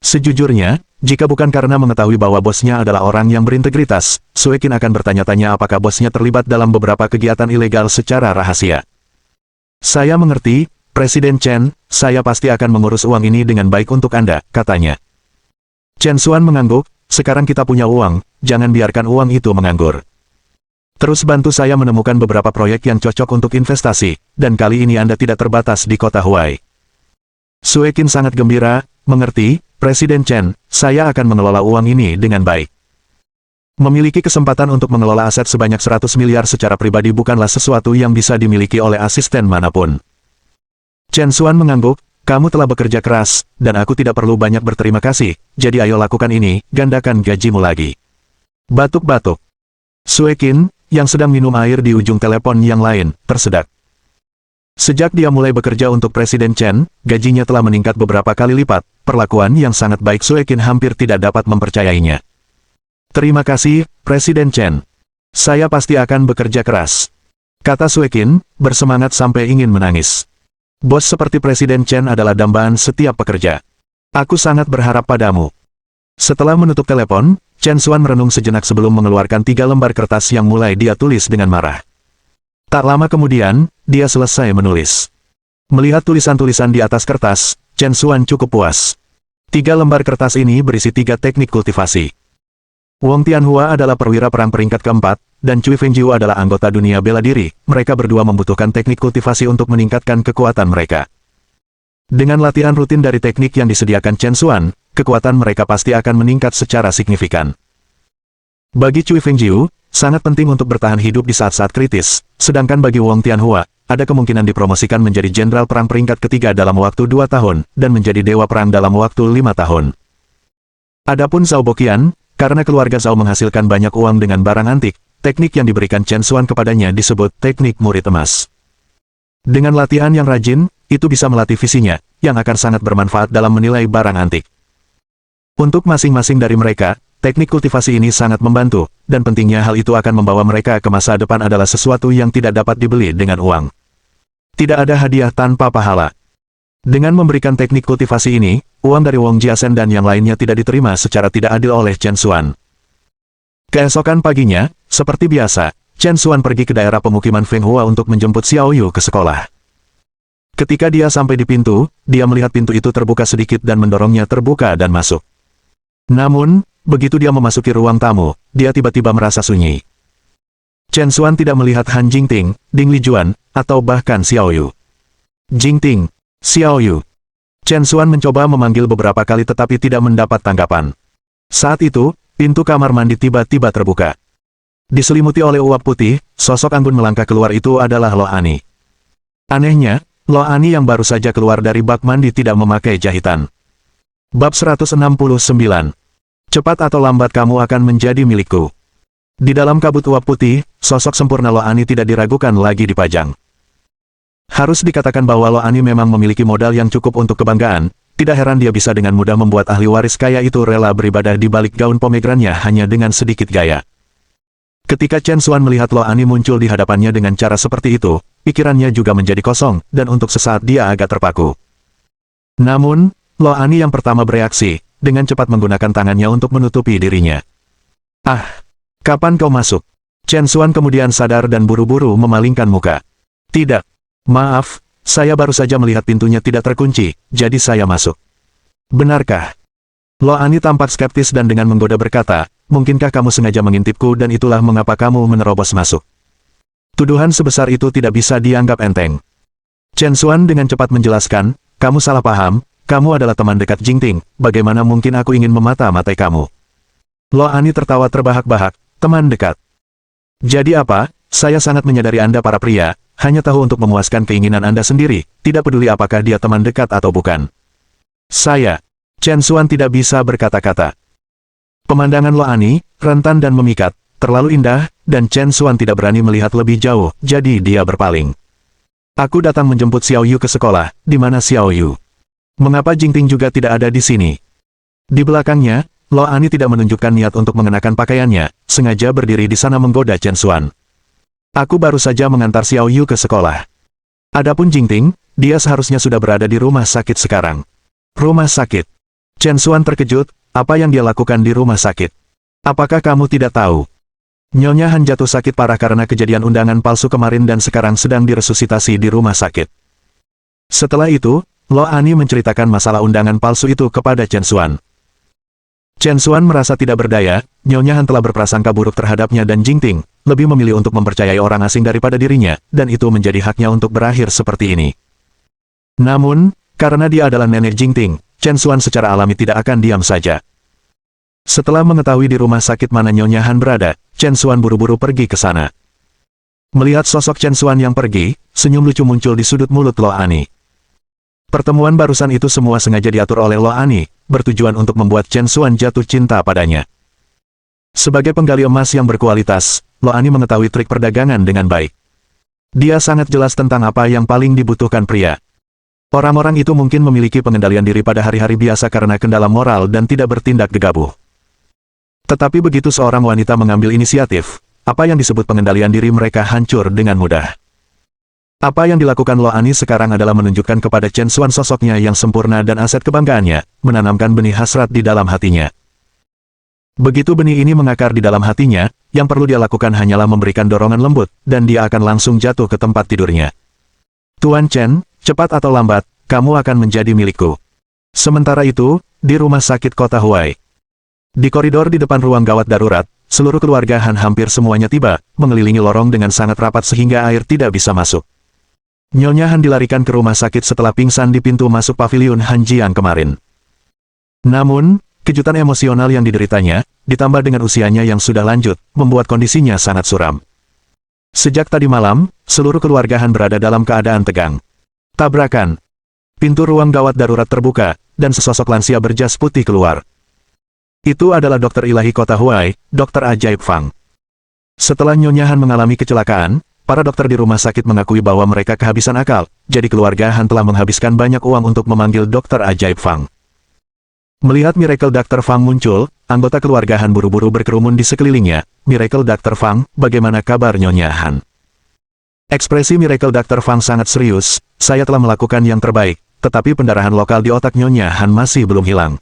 Sejujurnya, jika bukan karena mengetahui bahwa bosnya adalah orang yang berintegritas, Suekin akan bertanya-tanya apakah bosnya terlibat dalam beberapa kegiatan ilegal secara rahasia. Saya mengerti, Presiden Chen, saya pasti akan mengurus uang ini dengan baik untuk Anda, katanya. Chen Xuan mengangguk, sekarang kita punya uang, jangan biarkan uang itu menganggur. Terus bantu saya menemukan beberapa proyek yang cocok untuk investasi, dan kali ini Anda tidak terbatas di kota Huai. Suekin sangat gembira, mengerti, Presiden Chen, saya akan mengelola uang ini dengan baik. Memiliki kesempatan untuk mengelola aset sebanyak 100 miliar secara pribadi bukanlah sesuatu yang bisa dimiliki oleh asisten manapun. Chen Xuan mengangguk, kamu telah bekerja keras, dan aku tidak perlu banyak berterima kasih, jadi ayo lakukan ini, gandakan gajimu lagi. Batuk-batuk. Suekin, yang sedang minum air di ujung telepon yang lain, tersedak. Sejak dia mulai bekerja untuk Presiden Chen, gajinya telah meningkat beberapa kali lipat, perlakuan yang sangat baik Suekin hampir tidak dapat mempercayainya. Terima kasih, Presiden Chen. Saya pasti akan bekerja keras. Kata Suekin, bersemangat sampai ingin menangis. Bos seperti Presiden Chen adalah dambaan setiap pekerja. Aku sangat berharap padamu. Setelah menutup telepon, Chen Xuan merenung sejenak sebelum mengeluarkan 3 lembar kertas yang mulai dia tulis dengan marah. Tak lama kemudian, dia selesai menulis. Melihat tulisan-tulisan di atas kertas, Chen Xuan cukup puas. 3 lembar kertas ini berisi 3 teknik kultivasi. Wong Tianhua adalah perwira perang peringkat keempat, dan Cui Fengjiu adalah anggota dunia bela diri. Mereka berdua membutuhkan teknik kultivasi untuk meningkatkan kekuatan mereka. Dengan latihan rutin dari teknik yang disediakan Chen Xuan, kekuatan mereka pasti akan meningkat secara signifikan. Bagi Cui Fengjiu, sangat penting untuk bertahan hidup di saat-saat kritis, sedangkan bagi Wong Tianhua, ada kemungkinan dipromosikan menjadi jenderal perang peringkat ketiga dalam waktu 2 tahun, dan menjadi dewa perang dalam waktu 5 tahun. Adapun Zhao Boqian, karena keluarga Zhao menghasilkan banyak uang dengan barang antik, teknik yang diberikan Chen Xuan kepadanya disebut teknik murid emas. Dengan latihan yang rajin, itu bisa melatih visinya, yang akan sangat bermanfaat dalam menilai barang antik. Untuk masing-masing dari mereka, teknik kultivasi ini sangat membantu, dan pentingnya hal itu akan membawa mereka ke masa depan adalah sesuatu yang tidak dapat dibeli dengan uang. Tidak ada hadiah tanpa pahala. Dengan memberikan teknik kultivasi ini, uang dari Wong Jiasen dan yang lainnya tidak diterima secara tidak adil oleh Chen Xuan. Keesokan paginya, seperti biasa, Chen Xuan pergi ke daerah pemukiman Feng Hua untuk menjemput Xiao Yu ke sekolah. Ketika dia sampai di pintu, dia melihat pintu itu terbuka sedikit dan mendorongnya terbuka dan masuk. Namun, begitu dia memasuki ruang tamu, dia tiba-tiba merasa sunyi. Chen Xuan tidak melihat Han Jingting, Ding Lijuan, atau bahkan Xiao Yu. Jingting, Xiao Yu. Chen Xuan mencoba memanggil beberapa kali tetapi tidak mendapat tanggapan. Saat itu, pintu kamar mandi tiba-tiba terbuka. Diselimuti oleh uap putih, sosok anggun melangkah keluar itu adalah Lo Ani. Anehnya, Lo Ani yang baru saja keluar dari bak mandi tidak memakai jahitan. Bab 169. Cepat atau lambat kamu akan menjadi milikku. Di dalam kabut uap putih, sosok sempurna Lo Ani tidak diragukan lagi dipajang. Harus dikatakan bahwa Lo Ani memang memiliki modal yang cukup untuk kebanggaan, tidak heran dia bisa dengan mudah membuat ahli waris kaya itu rela beribadah di balik gaun pomegrannya hanya dengan sedikit gaya. Ketika Chen Xuan melihat Lo Ani muncul di hadapannya dengan cara seperti itu, pikirannya juga menjadi kosong, dan untuk sesaat dia agak terpaku. Namun, Lo Ani yang pertama bereaksi, dengan cepat menggunakan tangannya untuk menutupi dirinya. Ah! Kapan kau masuk? Chen Xuan kemudian sadar dan buru-buru memalingkan muka. Tidak. Maaf, saya baru saja melihat pintunya tidak terkunci, jadi saya masuk. Benarkah? Lo Ani tampak skeptis dan dengan menggoda berkata, mungkinkah kamu sengaja mengintipku dan itulah mengapa kamu menerobos masuk? Tuduhan sebesar itu tidak bisa dianggap enteng. Chen Xuan dengan cepat menjelaskan, kamu salah paham, kamu adalah teman dekat Jingting, bagaimana mungkin aku ingin memata-matai kamu? Lo Ani tertawa terbahak-bahak, teman dekat. Jadi apa? Saya sangat menyadari Anda para pria, hanya tahu untuk memuaskan keinginan Anda sendiri, tidak peduli apakah dia teman dekat atau bukan. Saya, Chen Xuan tidak bisa berkata-kata. Pemandangan Lo Ani, rentan dan memikat, terlalu indah, dan Chen Xuan tidak berani melihat lebih jauh, jadi dia berpaling. Aku datang menjemput Xiao Yu ke sekolah, di mana Xiao Yu? Mengapa Jingting juga tidak ada di sini? Di belakangnya, Lo Ani tidak menunjukkan niat untuk mengenakan pakaiannya, sengaja berdiri di sana menggoda Chen Xuan. Aku baru saja mengantar Xiao Yu ke sekolah. Adapun Jingting, dia seharusnya sudah berada di rumah sakit sekarang. Rumah sakit. Chen Xuan terkejut, apa yang dia lakukan di rumah sakit? Apakah kamu tidak tahu? Nyonya Han jatuh sakit parah karena kejadian undangan palsu kemarin dan sekarang sedang diresusitasi di rumah sakit. Setelah itu, Lo Ani menceritakan masalah undangan palsu itu kepada Chen Xuan. Chen Xuan merasa tidak berdaya, Nyonya Han telah berprasangka buruk terhadapnya dan Jingting, lebih memilih untuk mempercayai orang asing daripada dirinya, dan itu menjadi haknya untuk berakhir seperti ini. Namun, karena dia adalah nenek Jingting, Chen Xuan secara alami tidak akan diam saja. Setelah mengetahui di rumah sakit mana Nyonya Han berada, Chen Xuan buru-buru pergi ke sana. Melihat sosok Chen Xuan yang pergi, senyum lucu muncul di sudut mulut Lo Ani. Pertemuan barusan itu semua sengaja diatur oleh Lo Ani, bertujuan untuk membuat Chen Xuan jatuh cinta padanya. Sebagai penggali emas yang berkualitas, Lo Ani mengetahui trik perdagangan dengan baik. Dia sangat jelas tentang apa yang paling dibutuhkan pria. Orang-orang itu mungkin memiliki pengendalian diri pada hari-hari biasa karena kendala moral dan tidak bertindak gegabah. Tetapi begitu seorang wanita mengambil inisiatif, apa yang disebut pengendalian diri mereka hancur dengan mudah. Apa yang dilakukan Lo Ani sekarang adalah menunjukkan kepada Chen Xuan sosoknya yang sempurna dan aset kebanggaannya, menanamkan benih hasrat di dalam hatinya. Begitu benih ini mengakar di dalam hatinya, yang perlu dia lakukan hanyalah memberikan dorongan lembut, dan dia akan langsung jatuh ke tempat tidurnya. Tuan Chen, cepat atau lambat, kamu akan menjadi milikku. Sementara itu, di rumah sakit kota Huai. Di koridor di depan ruang gawat darurat, seluruh keluarga Han hampir semuanya tiba, mengelilingi lorong dengan sangat rapat sehingga air tidak bisa masuk. Nyonya Han dilarikan ke rumah sakit setelah pingsan di pintu masuk paviliun Han Jiang kemarin. Namun, kejutan emosional yang dideritanya, ditambah dengan usianya yang sudah lanjut, membuat kondisinya sangat suram. Sejak tadi malam, seluruh keluarga Han berada dalam keadaan tegang. Tabrakan. Pintu ruang gawat darurat terbuka, dan sesosok lansia berjas putih keluar. Itu adalah dokter ilahi kota Huai, Dokter Ajaib Fang. Setelah Nyonya Han mengalami kecelakaan, para dokter di rumah sakit mengakui bahwa mereka kehabisan akal, jadi keluarga Han telah menghabiskan banyak uang untuk memanggil Dokter Ajaib Fang. Melihat Miracle Dr. Fang muncul, anggota keluarga Han buru-buru berkerumun di sekelilingnya. Miracle Dr. Fang, bagaimana kabar Nyonya Han? Ekspresi Miracle Dr. Fang sangat serius, saya telah melakukan yang terbaik, tetapi pendarahan lokal di otak Nyonya Han masih belum hilang.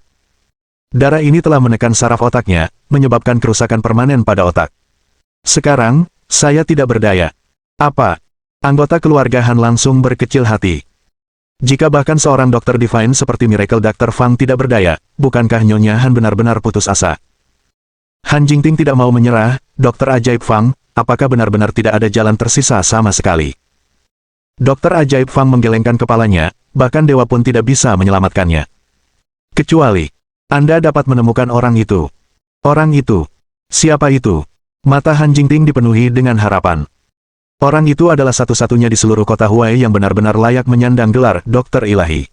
Darah ini telah menekan saraf otaknya, menyebabkan kerusakan permanen pada otak. Sekarang, saya tidak berdaya. Apa? Anggota keluarga Han langsung berkecil hati. Jika bahkan seorang dokter divine seperti Miracle Dr. Fang tidak berdaya, bukankah Nyonya Han benar-benar putus asa? Han Jingting tidak mau menyerah, Dokter Ajaib Fang, apakah benar-benar tidak ada jalan tersisa sama sekali? Dokter Ajaib Fang menggelengkan kepalanya, bahkan dewa pun tidak bisa menyelamatkannya. Kecuali, Anda dapat menemukan orang itu. Orang itu. Siapa itu? Mata Han Jingting dipenuhi dengan harapan. Orang itu adalah satu-satunya di seluruh kota Huai yang benar-benar layak menyandang gelar dokter ilahi.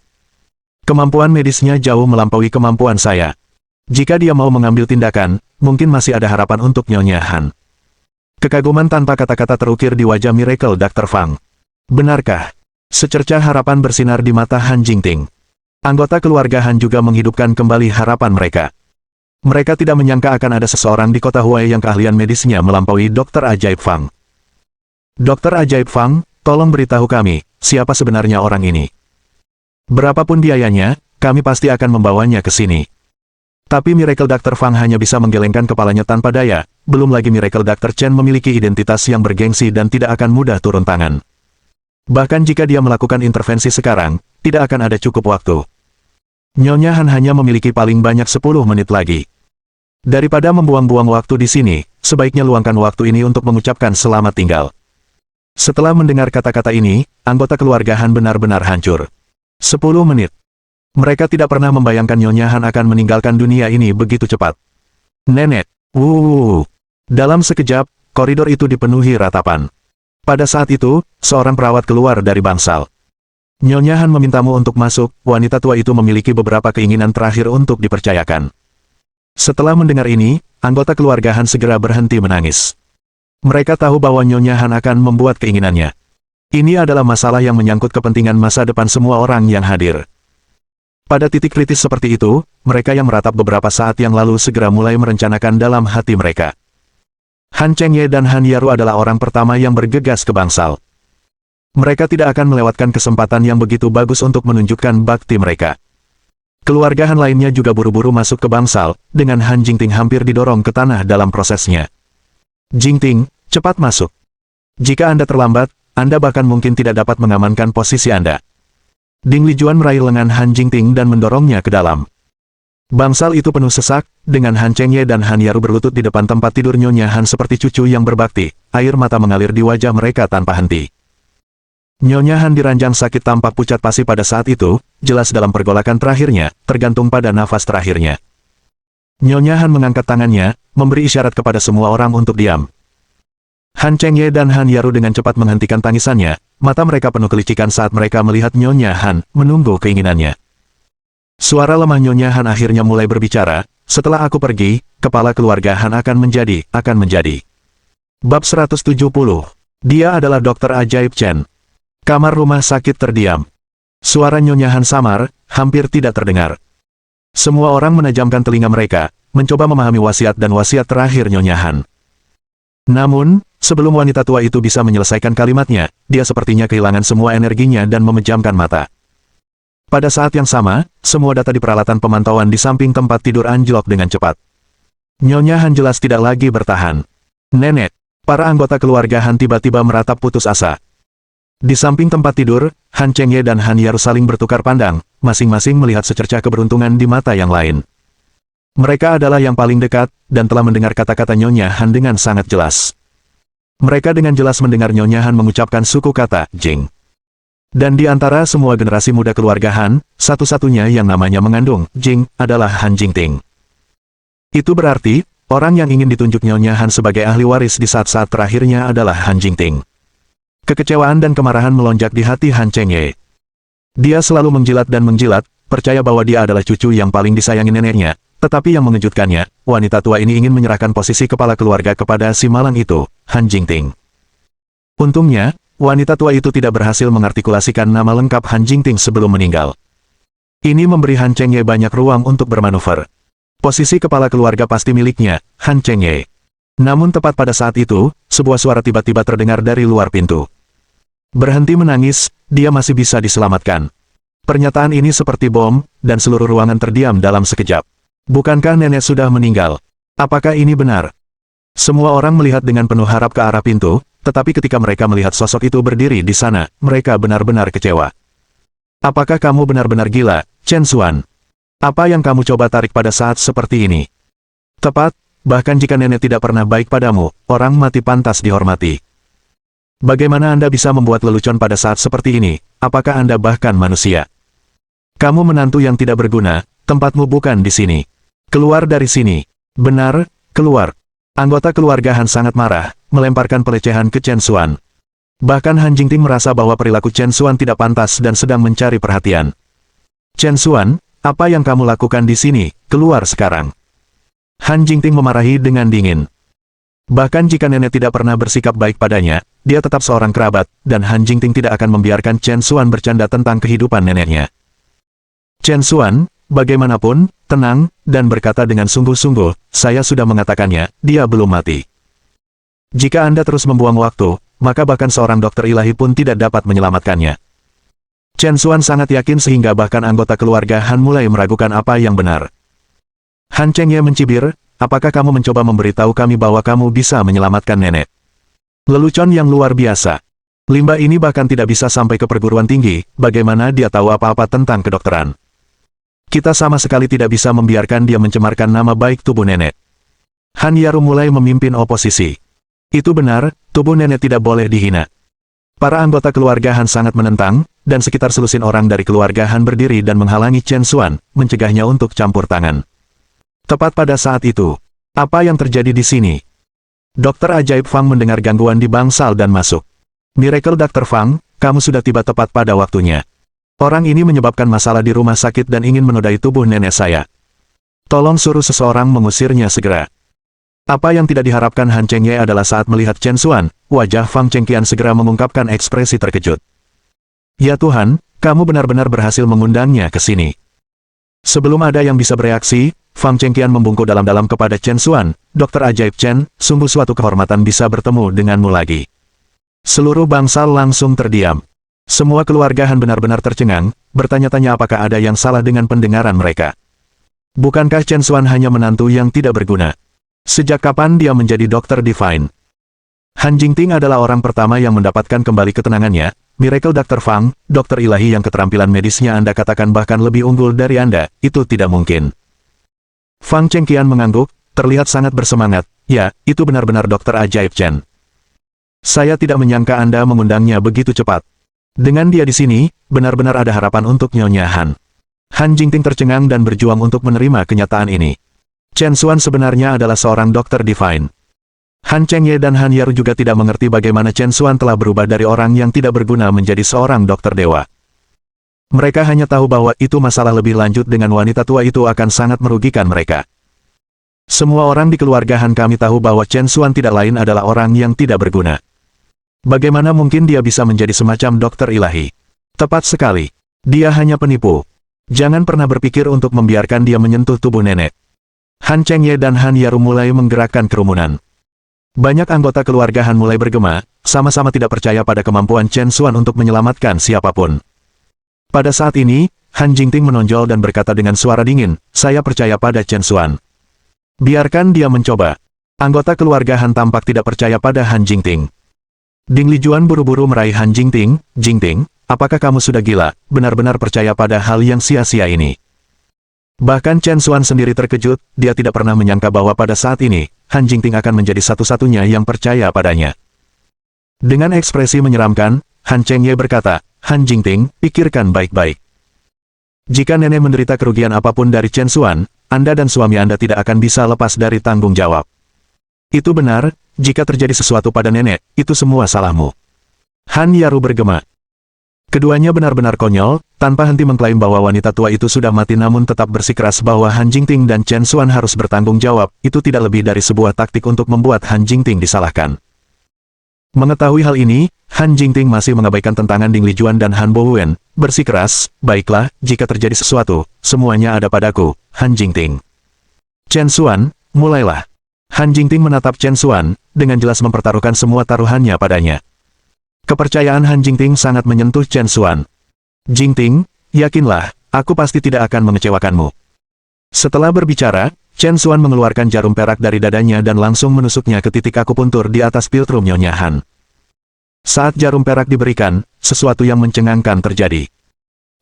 Kemampuan medisnya jauh melampaui kemampuan saya. Jika dia mau mengambil tindakan, mungkin masih ada harapan untuk Nyonya Han. Kekaguman tanpa kata-kata terukir di wajah Miracle Dr. Fang. Benarkah? Secercah harapan bersinar di mata Han Jingting. Anggota keluarga Han juga menghidupkan kembali harapan mereka. Mereka tidak menyangka akan ada seseorang di kota Huai yang keahlian medisnya melampaui Dokter Ajaib Fang. Dokter Ajaib Fang, tolong beritahu kami, siapa sebenarnya orang ini? Berapapun biayanya, kami pasti akan membawanya ke sini. Tapi Miracle Dr. Fang hanya bisa menggelengkan kepalanya tanpa daya, belum lagi Miracle Dr. Chen memiliki identitas yang bergengsi dan tidak akan mudah turun tangan. Bahkan jika dia melakukan intervensi sekarang, tidak akan ada cukup waktu. Nyonya Han hanya memiliki paling banyak 10 menit lagi. Daripada membuang-buang waktu di sini, sebaiknya luangkan waktu ini untuk mengucapkan selamat tinggal. Setelah mendengar kata-kata ini, anggota keluarga Han benar-benar hancur. 10 menit. Mereka tidak pernah membayangkan Nyonya Han akan meninggalkan dunia ini begitu cepat. Nenek. Dalam sekejap, koridor itu dipenuhi ratapan. Pada saat itu, seorang perawat keluar dari bangsal. Nyonya Han memintamu untuk masuk, wanita tua itu memiliki beberapa keinginan terakhir untuk dipercayakan. Setelah mendengar ini, anggota keluarga Han segera berhenti menangis. Mereka tahu bahwa Nyonya Han akan membuat keinginannya. Ini adalah masalah yang menyangkut kepentingan masa depan semua orang yang hadir. Pada titik kritis seperti itu, mereka yang meratap beberapa saat yang lalu segera mulai merencanakan dalam hati mereka. Han Chengye dan Han Yaru adalah orang pertama yang bergegas ke bangsal. Mereka tidak akan melewatkan kesempatan yang begitu bagus untuk menunjukkan bakti mereka. Keluarga Han lainnya juga buru-buru masuk ke bangsal, dengan Han Jingting hampir didorong ke tanah dalam prosesnya. Jingting, cepat masuk. Jika Anda terlambat, Anda bahkan mungkin tidak dapat mengamankan posisi Anda. Ding Lijuan meraih lengan Han Jingting dan mendorongnya ke dalam. Bangsal itu penuh sesak, dengan Han Chengye dan Han Yaru berlutut di depan tempat tidur Nyonya Han seperti cucu yang berbakti, air mata mengalir di wajah mereka tanpa henti. Nyonya Han diranjang sakit tampak pucat pasi pada saat itu, jelas dalam pergolakan terakhirnya, tergantung pada nafas terakhirnya. Nyonya Han mengangkat tangannya, memberi isyarat kepada semua orang untuk diam. Han Chengye dan Han Yaru dengan cepat menghentikan tangisannya, mata mereka penuh kelicikan saat mereka melihat Nyonya Han menunggu keinginannya. Suara lemah Nyonya Han akhirnya mulai berbicara, setelah aku pergi, kepala keluarga Han akan menjadi. Bab 170. Dia adalah Dokter Ajaib Chen. Kamar rumah sakit terdiam. Suara Nyonya Han samar, hampir tidak terdengar. Semua orang menajamkan telinga mereka, mencoba memahami wasiat dan wasiat terakhir Nyonya Han. Namun, sebelum wanita tua itu bisa menyelesaikan kalimatnya, dia sepertinya kehilangan semua energinya dan memejamkan mata. Pada saat yang sama, semua data di peralatan pemantauan di samping tempat tidur anjlok dengan cepat. Nyonya Han jelas tidak lagi bertahan. Nenek, para anggota keluarga Han tiba-tiba meratap putus asa. Di samping tempat tidur, Han Chengye dan Han Yaru saling bertukar pandang, masing-masing melihat secercah keberuntungan di mata yang lain. Mereka adalah yang paling dekat, dan telah mendengar kata-kata Nyonya Han dengan sangat jelas. Mereka dengan jelas mendengar Nyonya Han mengucapkan suku kata, Jing. Dan di antara semua generasi muda keluarga Han, satu-satunya yang namanya mengandung, Jing, adalah Han Jingting. Itu berarti, orang yang ingin ditunjuk Nyonya Han sebagai ahli waris di saat-saat terakhirnya adalah Han Jingting. Kekecewaan dan kemarahan melonjak di hati Han Chengye. Dia selalu menjilat dan menjilat, percaya bahwa dia adalah cucu yang paling disayangi neneknya. Tetapi yang mengejutkannya, wanita tua ini ingin menyerahkan posisi kepala keluarga kepada si malang itu, Han Jingting. Untungnya, wanita tua itu tidak berhasil mengartikulasikan nama lengkap Han Jingting sebelum meninggal. Ini memberi Han Chengye banyak ruang untuk bermanuver. Posisi kepala keluarga pasti miliknya, Han Chengye. Namun tepat pada saat itu, sebuah suara tiba-tiba terdengar dari luar pintu. Berhenti menangis, dia masih bisa diselamatkan. Pernyataan ini seperti bom, dan seluruh ruangan terdiam dalam sekejap. Bukankah nenek sudah meninggal? Apakah ini benar? Semua orang melihat dengan penuh harap ke arah pintu, tetapi ketika mereka melihat sosok itu berdiri di sana, mereka benar-benar kecewa. Apakah kamu benar-benar gila, Chen Xuan? Apa yang kamu coba tarik pada saat seperti ini? Tepat, bahkan jika nenek tidak pernah baik padamu, orang mati pantas dihormati. Bagaimana Anda bisa membuat lelucon pada saat seperti ini? Apakah Anda bahkan manusia? Kamu menantu yang tidak berguna, tempatmu bukan di sini. Keluar dari sini. Benar, keluar. Anggota keluarga Han sangat marah, melemparkan pelecehan ke Chen Xuan. Bahkan Han Jingting merasa bahwa perilaku Chen Xuan tidak pantas dan sedang mencari perhatian. Chen Xuan, apa yang kamu lakukan di sini? Keluar sekarang. Han Jingting memarahi dengan dingin. Bahkan jika nenek tidak pernah bersikap baik padanya, dia tetap seorang kerabat, dan Han Jingting tidak akan membiarkan Chen Xuan bercanda tentang kehidupan neneknya. Chen Xuan, bagaimanapun, tenang, dan berkata dengan sungguh-sungguh, saya sudah mengatakannya, dia belum mati. Jika Anda terus membuang waktu, maka bahkan seorang dokter ilahi pun tidak dapat menyelamatkannya. Chen Xuan sangat yakin sehingga bahkan anggota keluarga Han mulai meragukan apa yang benar. Han Chengye mencibir, apakah kamu mencoba memberitahu kami bahwa kamu bisa menyelamatkan nenek? Lelucon yang luar biasa. Limba ini bahkan tidak bisa sampai ke perguruan tinggi, bagaimana dia tahu apa-apa tentang kedokteran? Kita sama sekali tidak bisa membiarkan dia mencemarkan nama baik tubuh nenek. Han Yaru mulai memimpin oposisi. Itu benar, tubuh nenek tidak boleh dihina. Para anggota keluarga Han sangat menentang, dan sekitar selusin orang dari keluarga Han berdiri dan menghalangi Chen Xuan, mencegahnya untuk campur tangan. Tepat pada saat itu, apa yang terjadi di sini? Dokter Ajaib Fang mendengar gangguan di bangsal dan masuk. Miracle Dr. Fang, kamu sudah tiba tepat pada waktunya. Orang ini menyebabkan masalah di rumah sakit dan ingin menodai tubuh nenek saya. Tolong suruh seseorang mengusirnya segera. Apa yang tidak diharapkan Han Chengye adalah saat melihat Chen Xuan, wajah Fang Chengqian segera mengungkapkan ekspresi terkejut. Ya Tuhan, kamu benar-benar berhasil mengundangnya ke sini. Sebelum ada yang bisa bereaksi, Fang Chengqian membungkuk dalam-dalam kepada Chen Xuan, Dokter Ajaib Chen, sungguh suatu kehormatan bisa bertemu denganmu lagi. Seluruh bangsal langsung terdiam. Semua keluarga Han benar-benar tercengang, bertanya-tanya apakah ada yang salah dengan pendengaran mereka. Bukankah Chen Xuan hanya menantu yang tidak berguna? Sejak kapan dia menjadi Dokter Divine? Han Jingting adalah orang pertama yang mendapatkan kembali ketenangannya. Miracle Dr. Fang, dokter ilahi yang keterampilan medisnya Anda katakan bahkan lebih unggul dari Anda, itu tidak mungkin. Fang Chengqian mengangguk, terlihat sangat bersemangat, ya, itu benar-benar Dokter Ajaib Chen. Saya tidak menyangka Anda mengundangnya begitu cepat. Dengan dia di sini, benar-benar ada harapan untuk Nyonya Han. Han Jingting tercengang dan berjuang untuk menerima kenyataan ini. Chen Xuan sebenarnya adalah seorang dokter divine. Han Chengye dan Han Yaru juga tidak mengerti bagaimana Chen Xuan telah berubah dari orang yang tidak berguna menjadi seorang dokter dewa. Mereka hanya tahu bahwa itu masalah lebih lanjut dengan wanita tua itu akan sangat merugikan mereka. Semua orang di keluarga Han kami tahu bahwa Chen Xuan tidak lain adalah orang yang tidak berguna. Bagaimana mungkin dia bisa menjadi semacam dokter ilahi? Tepat sekali. Dia hanya penipu. Jangan pernah berpikir untuk membiarkan dia menyentuh tubuh nenek. Han Chengye dan Han Yaru mulai menggerakkan kerumunan. Banyak anggota keluarga Han mulai bergema, sama-sama tidak percaya pada kemampuan Chen Xuan untuk menyelamatkan siapapun. Pada saat ini, Han Jingting menonjol dan berkata dengan suara dingin, saya percaya pada Chen Xuan. Biarkan dia mencoba. Anggota keluarga Han tampak tidak percaya pada Han Jingting. Ding Lijuan buru-buru meraih Han Jingting, Jingting, apakah kamu sudah gila, benar-benar percaya pada hal yang sia-sia ini? Bahkan Chen Xuan sendiri terkejut, dia tidak pernah menyangka bahwa pada saat ini, Han Jingting akan menjadi satu-satunya yang percaya padanya. Dengan ekspresi menyeramkan, Han Chengye berkata, Han Jingting, pikirkan baik-baik. Jika nenek menderita kerugian apapun dari Chen Xuan, Anda dan suami Anda tidak akan bisa lepas dari tanggung jawab. Itu benar, jika terjadi sesuatu pada nenek, itu semua salahmu. Han Yaru bergema. Keduanya benar-benar konyol, tanpa henti mengklaim bahwa wanita tua itu sudah mati namun tetap bersikeras bahwa Han Jingting dan Chen Xuan harus bertanggung jawab, itu tidak lebih dari sebuah taktik untuk membuat Han Jingting disalahkan. Mengetahui hal ini, Han Jingting masih mengabaikan tentangan Ding Lijuan dan Han Bowen, bersikeras, baiklah, jika terjadi sesuatu, semuanya ada padaku, Han Jingting. Chen Xuan, mulailah. Han Jingting menatap Chen Xuan, dengan jelas mempertaruhkan semua taruhannya padanya. Kepercayaan Han Jingting sangat menyentuh Chen Xuan. Jingting, yakinlah, aku pasti tidak akan mengecewakanmu. Setelah berbicara, Chen Xuan mengeluarkan jarum perak dari dadanya dan langsung menusuknya ke titik akupuntur di atas piltrum Nyonya Han. Saat jarum perak diberikan, sesuatu yang mencengangkan terjadi.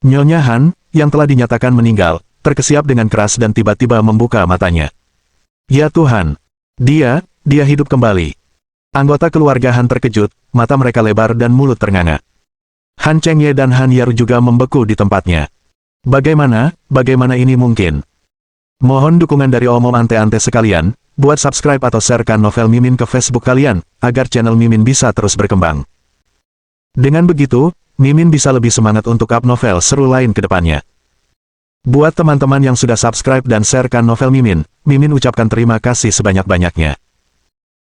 Nyonya Han, yang telah dinyatakan meninggal, terkesiap dengan keras dan tiba-tiba membuka matanya. Ya Tuhan! Dia hidup kembali. Anggota keluarga Han terkejut, mata mereka lebar dan mulut ternganga. Han Chengye dan Han Yaru juga membeku di tempatnya. Bagaimana ini mungkin? Mohon dukungan dari omom ante-ante sekalian, buat subscribe atau sharekan novel Mimin ke Facebook kalian, agar channel Mimin bisa terus berkembang. Dengan begitu, Mimin bisa lebih semangat untuk up novel seru lain ke depannya. Buat teman-teman yang sudah subscribe dan sharekan novel Mimin, Mimin ucapkan terima kasih sebanyak-banyaknya.